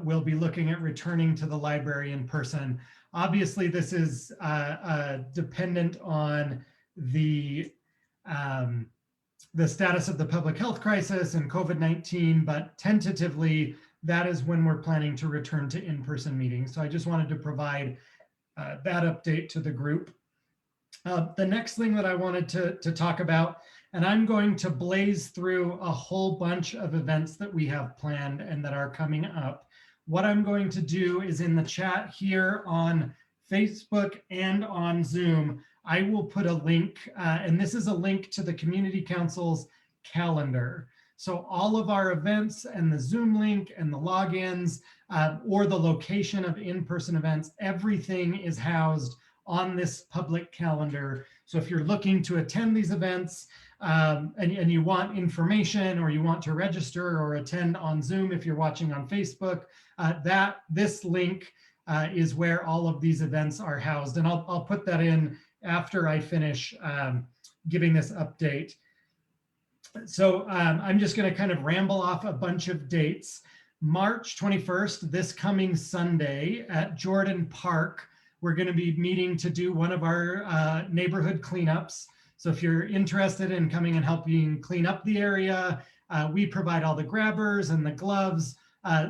we'll be looking at returning to the library in person. Obviously, this is dependent on the status of the public health crisis and COVID-19, but tentatively, that is when we're planning to return to in-person meetings. So I just wanted to provide that update to the group. The next thing that I wanted to talk about, and I'm going to blaze through a whole bunch of events that we have planned and that are coming up. What I'm going to do is in the chat here on Facebook and on Zoom, I will put a link, and this is a link to the Community Council's calendar. So all of our events and the Zoom link and the logins or the location of in-person events, everything is housed on this public calendar. So if you're looking to attend these events and you want information, or you want to register or attend on Zoom if you're watching on Facebook, this link is where all of these events are housed. And I'll put that in after I finish giving this update. So I'm just going to kind of ramble off a bunch of dates. March 21st, this coming Sunday at Jordan Park, we're going to be meeting to do one of our neighborhood cleanups. So if you're interested in coming and helping clean up the area, we provide all the grabbers and the gloves.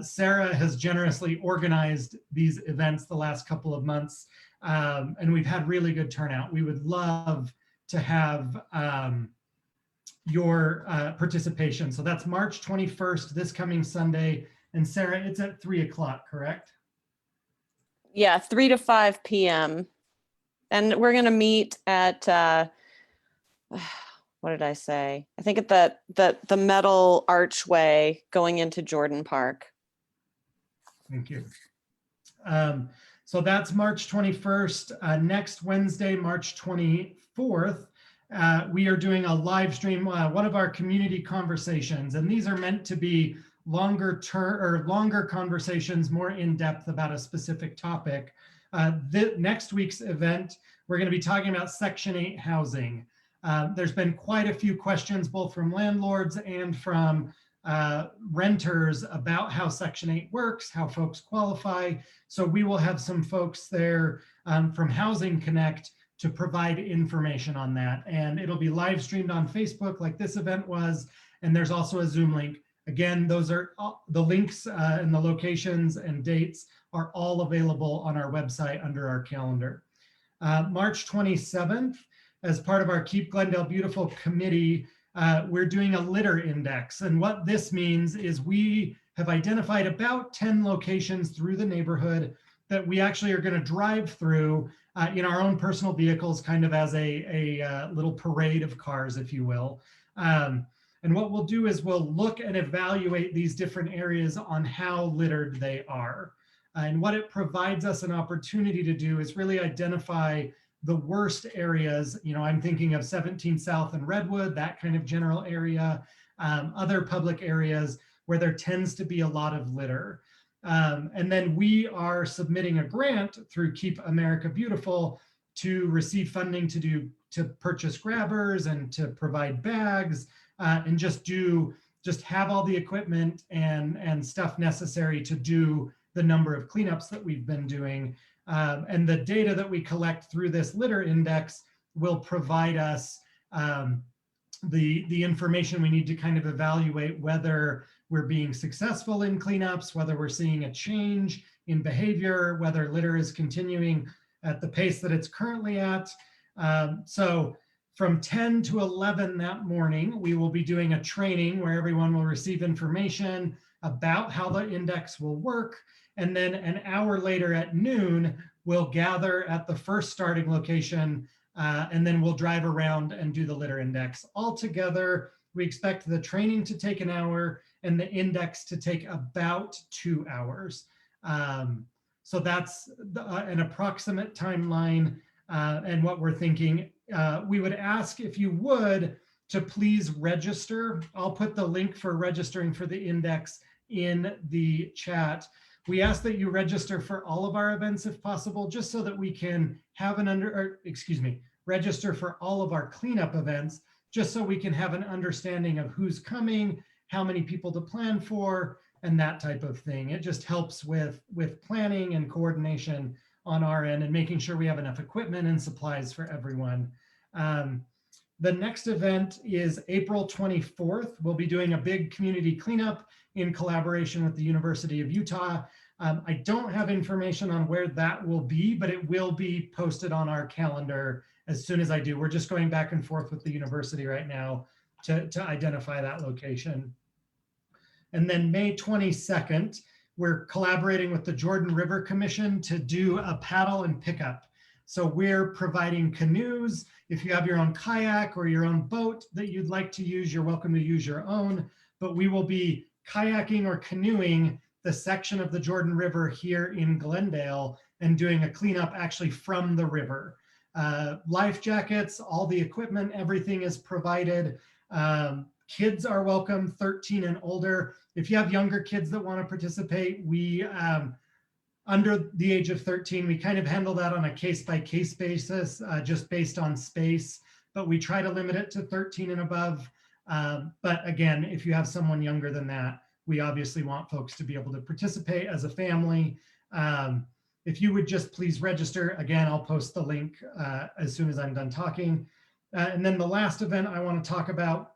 Sarah has generously organized these events the last couple of months, and we've had really good turnout. We would love to have your participation. So that's March 21st, this coming Sunday. And Sarah, it's at 3 o'clock, correct? Yeah, 3 to 5 p.m. And we're going to meet at, what did I say? I think at the metal archway going into Jordan Park. Thank you. So that's March 21st. Next Wednesday, March 24th, we are doing a live stream, one of our community conversations. And these are meant to be longer conversations, more in depth about a specific topic. Next week's event, we're going to be talking about Section 8 housing. There's been quite a few questions, both from landlords and from renters, about how Section 8 works, how folks qualify. So we will have some folks there from Housing Connect to provide information on that. And it'll be live streamed on Facebook like this event was. And there's also a Zoom link. Again, those are the links and the locations and dates are all available on our website under our calendar. March 27th, as part of our Keep Glendale Beautiful committee, we're doing a litter index. And what this means is we have identified about 10 locations through the neighborhood that we actually are going to drive through in our own personal vehicles, kind of as a little parade of cars, if you will. And what we'll do is we'll look and evaluate these different areas on how littered they are. And what it provides us an opportunity to do is really identify the worst areas. You know, I'm thinking of 17 South and Redwood, that kind of general area, other public areas where there tends to be a lot of litter. And then we are submitting a grant through Keep America Beautiful to receive funding to purchase grabbers and to provide bags and just have all the equipment and stuff necessary to do the number of cleanups that we've been doing. And the data that we collect through this litter index will provide us the information we need to kind of evaluate whether we're being successful in cleanups, whether we're seeing a change in behavior, whether litter is continuing at the pace that it's currently at. So from 10 to 11 that morning, we will be doing a training where everyone will receive information about how the index will work. And then an hour later at noon, we'll gather at the first starting location, and then we'll drive around and do the litter index. Altogether, we expect the training to take an hour and the index to take about 2 hours. So that's an approximate timeline and what we're thinking. We would ask if you would to please register. I'll put the link for registering for the index in the chat. We ask that you register for all of our events if possible, just so that we can have register for all of our cleanup events, just so we can have an understanding of who's coming, how many people to plan for, and that type of thing. It just helps with planning and coordination on our end and making sure we have enough equipment and supplies for everyone. The next event is April 24th. We'll be doing a big community cleanup in collaboration with the University of Utah. I don't have information on where that will be, but it will be posted on our calendar as soon as I do. We're just going back and forth with the university right now to identify that location. And then May 22nd, we're collaborating with the Jordan River Commission to do a paddle and pickup. So we're providing canoes. If you have your own kayak or your own boat that you'd like to use, you're welcome to use your own, but we will be kayaking or canoeing the section of the Jordan River here in Glendale and doing a cleanup actually from the river. Life jackets, all the equipment, everything is provided. Kids are welcome, 13 and older. If you have younger kids that want to participate, we, under the age of 13, we kind of handle that on a case-by-case basis, just based on space, but we try to limit it to 13 and above. But again, if you have someone younger than that, we obviously want folks to be able to participate as a family. If you would just please register, again, I'll post the link as soon as I'm done talking. And then the last event I want to talk about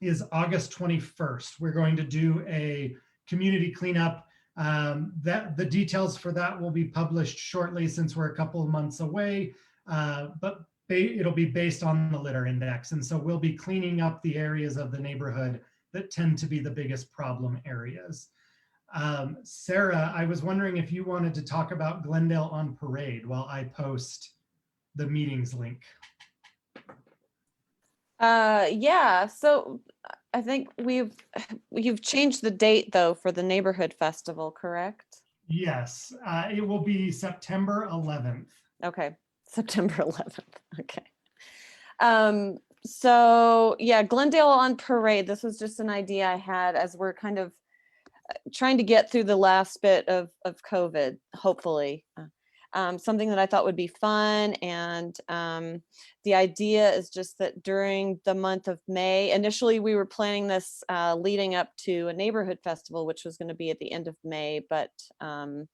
is August 21st. We're going to do a community cleanup. The details for that will be published shortly since we're a couple of months away, but it'll be based on the litter index. And so we'll be cleaning up the areas of the neighborhood that tend to be the biggest problem areas. Sarah, I was wondering if you wanted to talk about Glendale on Parade while I post the meetings link. Yeah, so I think you've changed the date though for the neighborhood festival, correct? Yes, it will be September 11th. Okay, September 11th. Okay. So yeah, Glendale on Parade. This was just an idea I had as we're kind of trying to get through the last bit of COVID, hopefully. Something that I thought would be fun. And the idea is just that during the month of May, initially we were planning this leading up to a neighborhood festival, which was going to be at the end of May, but I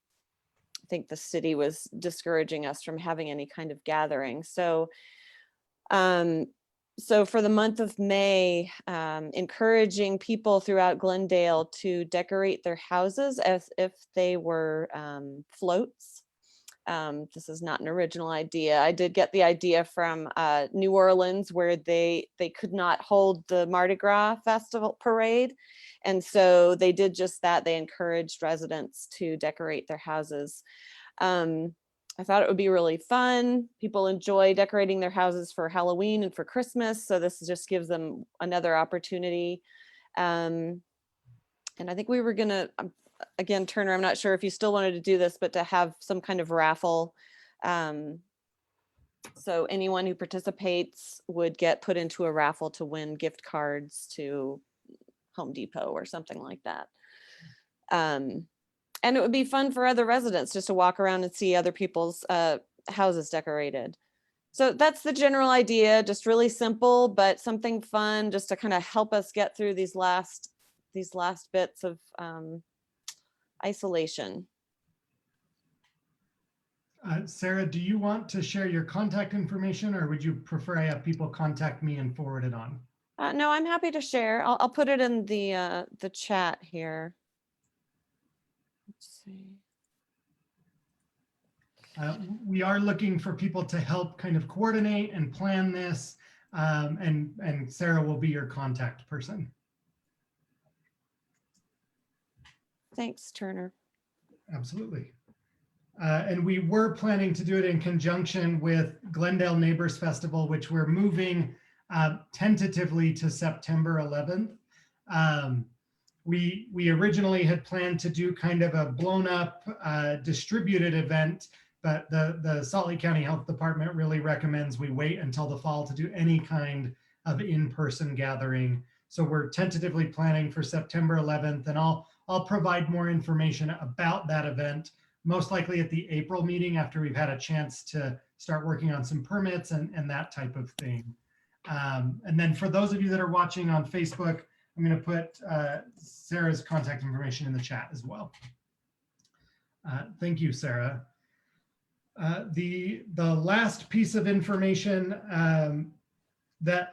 think the city was discouraging us from having any kind of gathering. So for the month of May, encouraging people throughout Glendale to decorate their houses as if they were floats. This is not an original idea. I did get the idea from New Orleans, where they could not hold the Mardi Gras festival parade. And so they did just that. They encouraged residents to decorate their houses. I thought it would be really fun. People enjoy decorating their houses for Halloween and for Christmas. So this just gives them another opportunity. And I think we were gonna, again, Turner, I'm not sure if you still wanted to do this, but to have some kind of raffle. So anyone who participates would get put into a raffle to win gift cards to Home Depot or something like that. And it would be fun for other residents just to walk around and see other people's houses decorated. So that's the general idea, just really simple, but something fun just to kind of help us get through these last bits of isolation. Sarah, do you want to share your contact information, or would you prefer I have people contact me and forward it on? No, I'm happy to share. I'll put it in the chat here. Let's see. We are looking for people to help kind of coordinate and plan this, and Sarah will be your contact person. Thanks, Turner. Absolutely. And we were planning to do it in conjunction with Glendale Neighbors Festival, which we're moving tentatively to September 11th. We originally had planned to do kind of a blown up distributed event, but the Salt Lake County Health Department really recommends we wait until the fall to do any kind of in-person gathering. So we're tentatively planning for September 11th, and I'll provide more information about that event, most likely at the April meeting after we've had a chance to start working on some permits and that type of thing. And then for those of you that are watching on Facebook, I'm going to put Sarah's contact information in the chat as well. Thank you, Sarah. The last piece of information that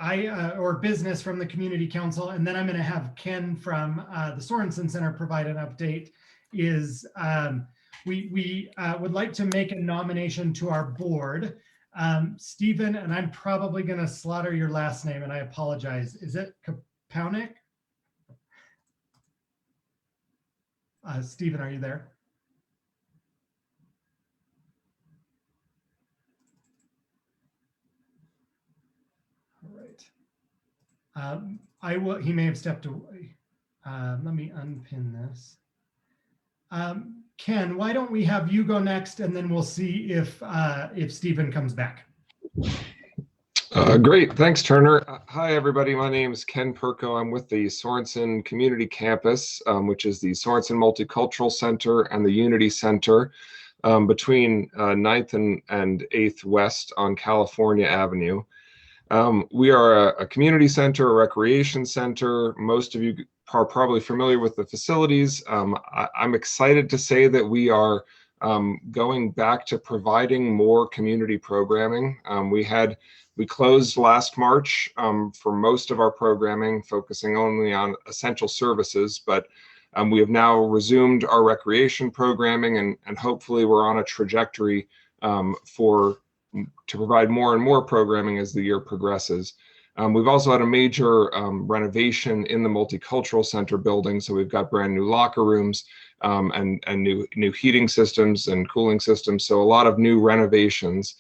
or business from the Community Council, and then I'm going to have Ken from the Sorensen Center provide an update, is we would like to make a nomination to our board. Stephen, and I'm probably going to slaughter your last name, and I apologize. Is it Kapownik? Stephen, are you there? All right. He may have stepped away. Let me unpin this. Ken, why don't we have you go next, and then we'll see if Stephen comes back. Great, thanks, Turner. Hi, everybody. My name is Ken Perko. I'm with the Sorensen Community Campus, which is the Sorensen Multicultural Center and the Unity Center between 9th and 8th West on California Avenue. We are a community center, a recreation center. Most of you are probably familiar with the facilities. I'm excited to say that we are going back to providing more community programming. We closed last March for most of our programming, focusing only on essential services, but we have now resumed our recreation programming, and hopefully we're on a trajectory to provide more and more programming as the year progresses. We've also had a major renovation in the Multicultural Center building, so we've got brand new locker rooms and new heating systems and cooling systems, so a lot of new renovations.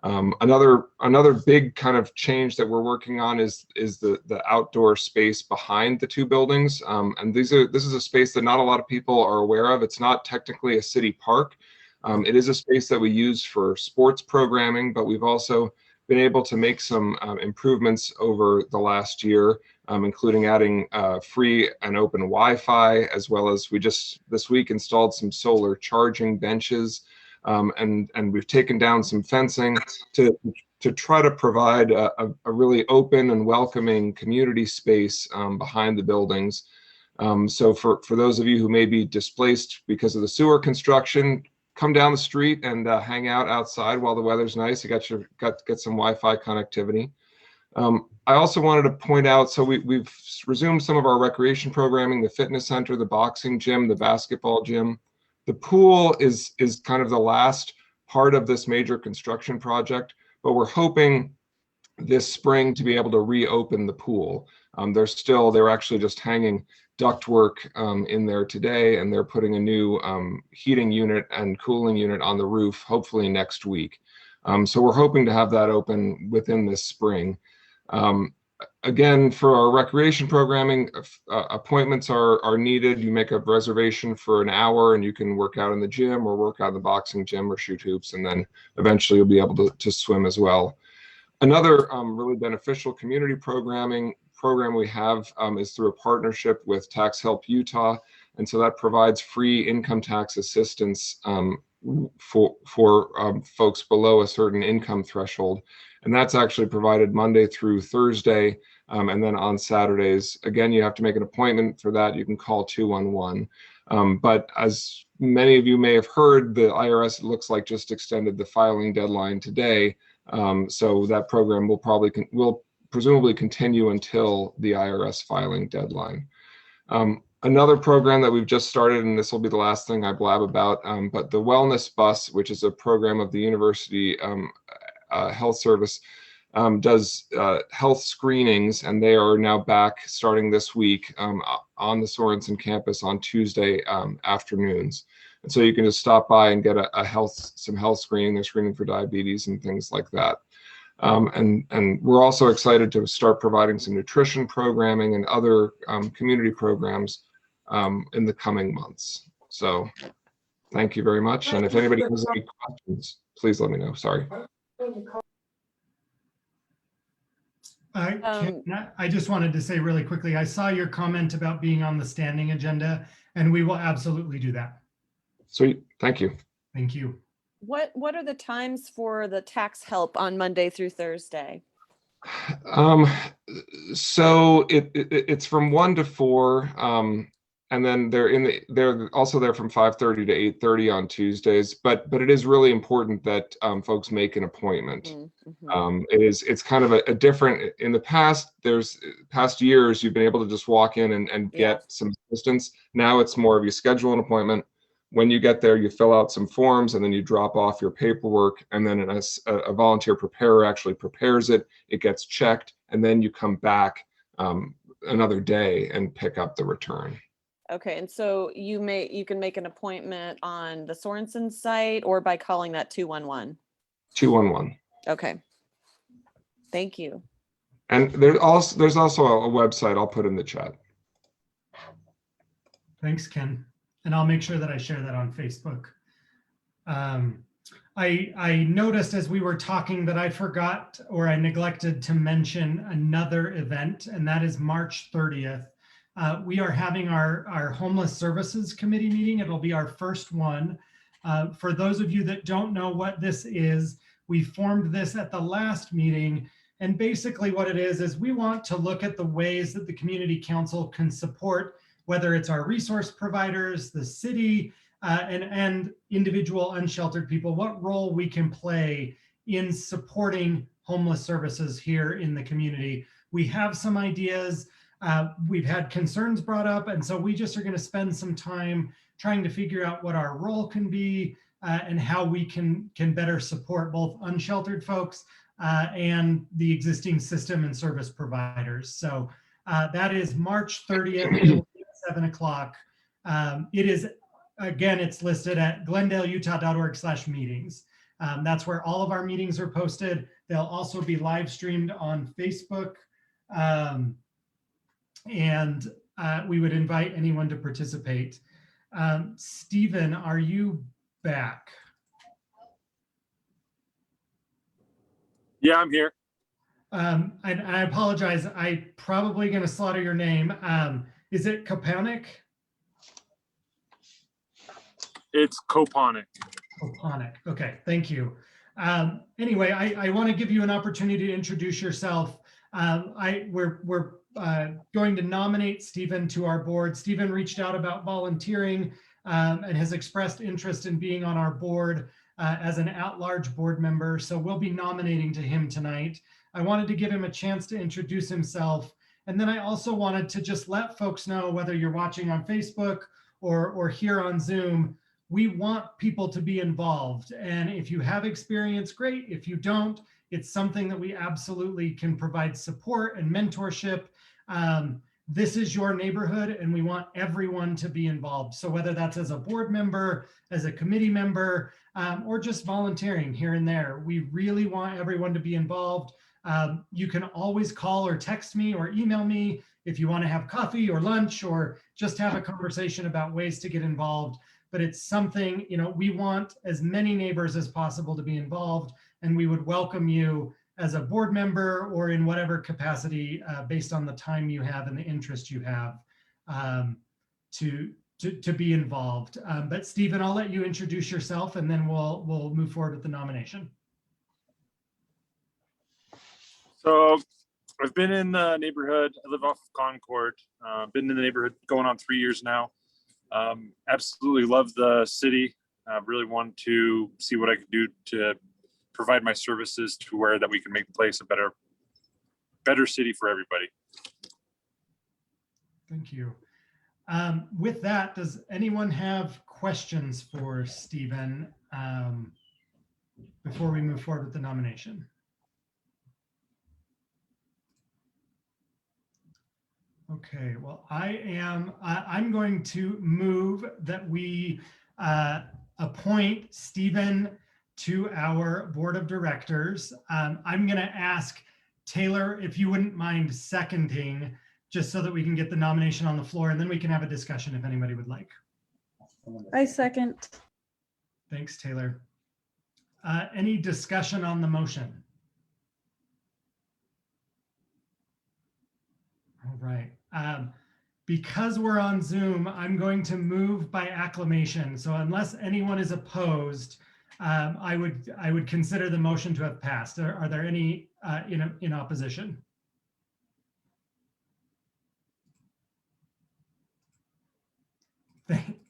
Another big kind of change that we're working on is the outdoor space behind the two buildings, and this is a space that not a lot of people are aware of. It's not technically a city park. It is a space that we use for sports programming, but we've also been able to make some improvements over the last year, including adding free and open Wi-Fi, as well as we just this week installed some solar charging benches, and we've taken down some fencing to try to provide a really open and welcoming community space behind the buildings. So for those of you who may be displaced because of the sewer construction, come down the street and hang out outside while the weather's nice. You get some Wi-Fi connectivity. I also wanted to point out, so we've resumed some of our recreation programming, the fitness center, the boxing gym, the basketball gym. The pool is kind of the last part of this major construction project, but we're hoping this spring to be able to reopen the pool. They're actually just hanging ductwork in there today, and they're putting a new heating unit and cooling unit on the roof, hopefully next week. So we're hoping to have that open within this spring. Again, for our recreation programming, appointments are needed. You make a reservation for an hour and you can work out in the gym or work out in the boxing gym or shoot hoops, and then eventually you'll be able to swim as well. Another really beneficial community program we have is through a partnership with Tax Help Utah, And so that provides free income tax assistance for folks below a certain income threshold. And that's actually provided Monday through Thursday. And then on Saturdays, again, you have to make an appointment for that. You can call 211. But as many of you may have heard, the IRS, it looks like, just extended the filing deadline today. So that program will presumably continue until the IRS filing deadline. Another program that we've just started, and this will be the last thing I blab about, but the Wellness Bus, which is a program of the University Health Service, does health screenings, and they are now back starting this week on the Sorensen campus on Tuesday afternoons. And so you can just stop by and get some health screening. They're screening for diabetes and things like that. And we're also excited to start providing some nutrition programming and other community programs in the coming months. So thank you very much. And if anybody has any questions, please let me know. Sorry. I just wanted to say really quickly, I saw your comment about being on the standing agenda, and we will absolutely do that. Sweet. Thank you. Thank you. What are the times for the tax help on Monday through Thursday? So it's from 1 to 4, and then they're also there from 5:30 to 8:30 on Tuesdays. But it is really important that folks make an appointment. It's kind of a different. In the past years, you've been able to just walk in and get some assistance. Now it's more of you schedule an appointment. When you get there, you fill out some forms, and then you drop off your paperwork, and then a volunteer preparer actually prepares it. It gets checked, and then you come back another day and pick up the return. Okay, and so you can make an appointment on the Sorensen site or by calling that 211. 211. Okay. Thank you. And there's also a website I'll put in the chat. Thanks, Ken. And I'll make sure that I share that on Facebook. I noticed as we were talking that I forgot or I neglected to mention another event, and that is March 30th. We are having our Homeless Services Committee meeting. It'll be our first one. For those of you that don't know what this is, we formed this at the last meeting. And basically what it is we want to look at the ways that the Community Council can support, whether it's our resource providers, the city, and individual unsheltered people, what role we can play in supporting homeless services here in the community. We have some ideas. We've had concerns brought up, and so we just are going to spend some time trying to figure out what our role can be and how we can better support both unsheltered folks and the existing system and service providers. So that is March 30th. 7 o'clock. It is, again, it's listed at glendaleutah.org/meetings. That's where all of our meetings are posted. They'll also be live streamed on Facebook. And we would invite anyone to participate. Stephen, are you back? Yeah, I'm here. And I apologize. I'm probably going to slaughter your name. Is it Koponic? It's Koponic. Koponic. Okay, thank you. Anyway, I want to give you an opportunity to introduce yourself. We're going to nominate Stephen to our board. Stephen reached out about volunteering and has expressed interest in being on our board as an at-large board member. So we'll be nominating to him tonight. I wanted to give him a chance to introduce himself. And then I also wanted to just let folks know, whether you're watching on Facebook or here on Zoom, we want people to be involved. And if you have experience, great. If you don't, it's something that we absolutely can provide support and mentorship. This is your neighborhood, and we want everyone to be involved. So whether that's as a board member, as a committee member, or just volunteering here and there, we really want everyone to be involved. You can always call or text me or email me if you want to have coffee or lunch or just have a conversation about ways to get involved. But it's something, we want as many neighbors as possible to be involved, and we would welcome you as a board member or in whatever capacity based on the time you have and the interest you have to to be involved. But Stephen, I'll let you introduce yourself and then we'll move forward with the nomination. So I've been in the neighborhood. I live off of Concord. Been in the neighborhood going on 3 years now. Absolutely love the city. Really want to see what I can do to provide my services to where that we can make the place a better city for everybody. Thank you. With that, does anyone have questions for Stephen before we move forward with the nomination? Okay, well, I'm going to move that we appoint Stephen to our board of directors. I'm going to ask Taylor if you wouldn't mind seconding, just so that we can get the nomination on the floor, and then we can have a discussion if anybody would like. I second. Thanks, Taylor. Any discussion on the motion? All right. Because we're on Zoom, I'm going to move by acclamation. So unless anyone is opposed, I would consider the motion to have passed. Are there any in opposition?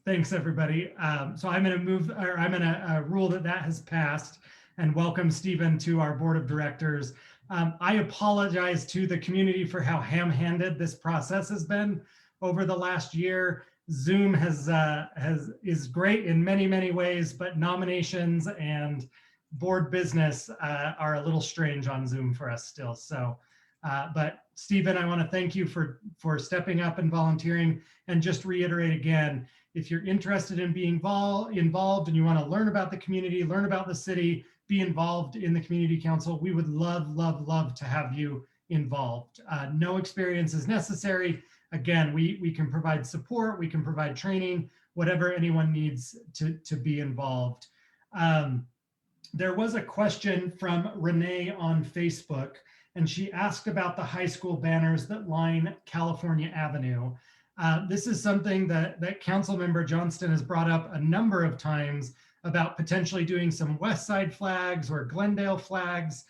Thanks, everybody. So I'm going to rule that has passed and welcome Stephen to our board of directors. I apologize to the community for how ham-handed this process has been over the last year. Zoom is great in many, many ways, but nominations and board business are a little strange on Zoom for us still. So, but Stephen, I want to thank you for stepping up and volunteering, and just reiterate again, if you're interested in being involved and you want to learn about the community, learn about the city, be involved in the community council, we would love to have you involved. No experience is necessary. Again, we can provide support, we can provide training, whatever anyone needs to be involved. There was a question from Renee on Facebook, and she asked about the high school banners that line California Avenue. This is something that Councilmember Johnston has brought up a number of times about potentially doing some West Side flags or Glendale flags.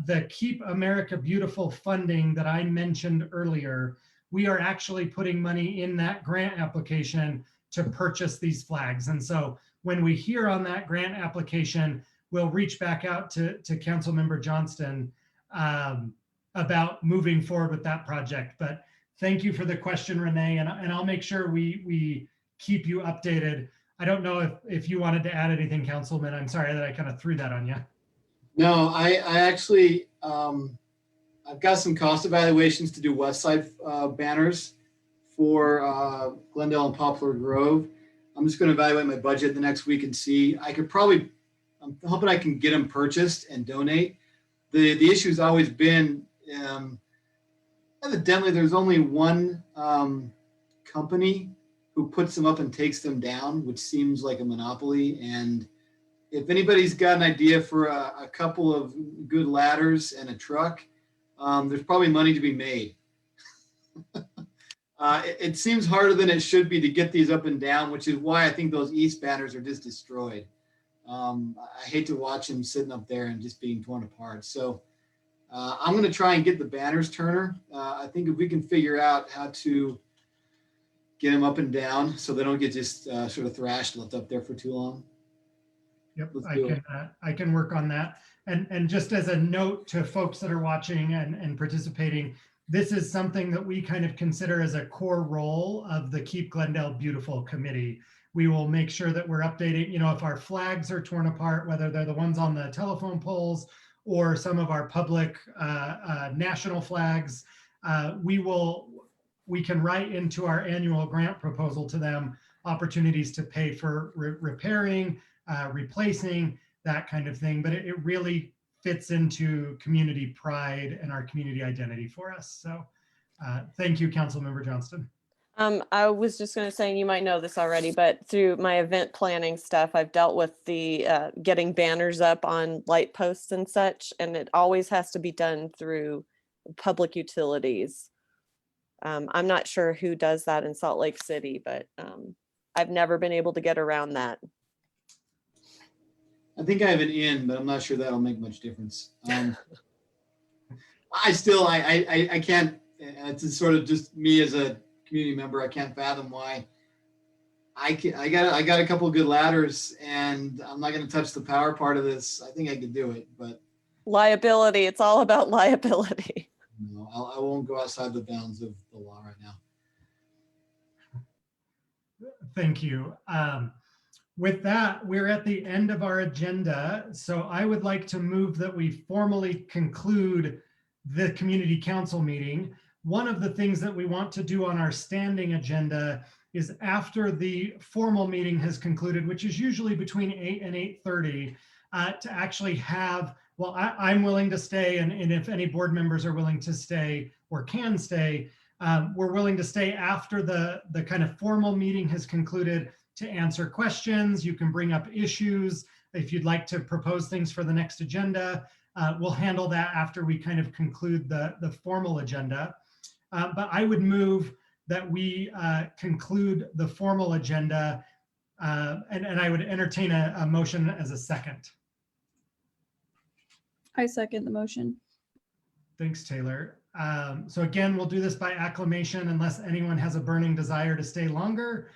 The Keep America Beautiful funding that I mentioned earlier, we are actually putting money in that grant application to purchase these flags. And so when we hear on that grant application, we'll reach back out to Councilmember Johnston about moving forward with that project. But thank you for the question, Renee, and I'll make sure we keep you updated. I don't know if you wanted to add anything, Councilman. I'm sorry that I kind of threw that on you. No, I actually, I've got some cost evaluations to do West Side banners for Glendale and Poplar Grove. I'm just going to evaluate my budget the next week and see. I'm hoping I can get them purchased and donate. The issue has always been, evidently there's only one company who puts them up and takes them down, which seems like a monopoly. And if anybody's got an idea for a couple of good ladders and a truck, there's probably money to be made. It seems harder than it should be to get these up and down, which is why I think those east banners are just destroyed. I hate to watch them sitting up there and just being torn apart. So I'm going to try and get the banners, Turner. I think if we can figure out how to get them up and down so they don't get just sort of thrashed, left up there for too long. Yep, I can work on that. And just as a note to folks that are watching and participating, this is something that we kind of consider as a core role of the Keep Glendale Beautiful committee. We will make sure that we're updating, if our flags are torn apart, whether they're the ones on the telephone poles or some of our public national flags, we can write into our annual grant proposal to them opportunities to pay for repairing, replacing, that kind of thing. But it really fits into community pride and our community identity for us. So thank you, Councilmember Johnston. I was just going to say, you might know this already, but through my event planning stuff, I've dealt with the getting banners up on light posts and such, and it always has to be done through public utilities. I'm not sure who does that in Salt Lake City, but I've never been able to get around that. I think I have an in, but I'm not sure that'll make much difference. I can't, it's sort of just me as a community member, I can't fathom why. I got a couple of good ladders, and I'm not going to touch the power part of this. I think I could do it, but Liability. It's all about liability. no, I won't go outside the bounds of the law right now. Thank you. With that, we're at the end of our agenda. So I would like to move that we formally conclude the community council meeting. One of the things that we want to do on our standing agenda is after the formal meeting has concluded, which is usually between 8 and 8:30, to actually have, well, I'm willing to stay, and if any board members are willing to stay or can stay, we're willing to stay after the kind of formal meeting has concluded to answer questions. You can bring up issues. If you'd like to propose things for the next agenda, we'll handle that after we kind of conclude the formal agenda. But I would move that we conclude the formal agenda, and I would entertain a motion as a second. I second the motion. Thanks, Taylor. So again, we'll do this by acclamation unless anyone has a burning desire to stay longer.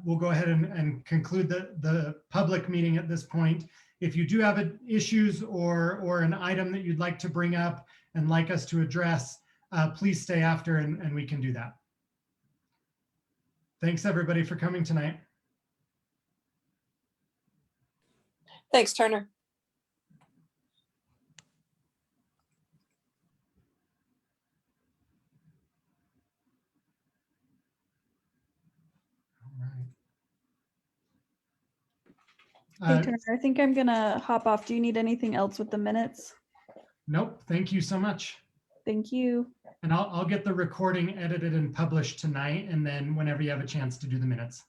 We'll go ahead and conclude the public meeting at this point. If you do have issues or an item that you'd like to bring up and like us to address, please stay after and we can do that. Thanks everybody for coming tonight. Thanks, Turner. Hey, Turner, I think I'm gonna hop off. Do you need anything else with the minutes? Nope. Thank you so much. Thank you. And I'll get the recording edited and published tonight, and then whenever you have a chance to do the minutes.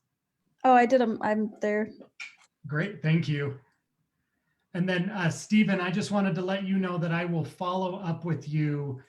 Oh, I did them. I'm there. Great, thank you. And then Stephen, I just wanted to let you know that I will follow up with you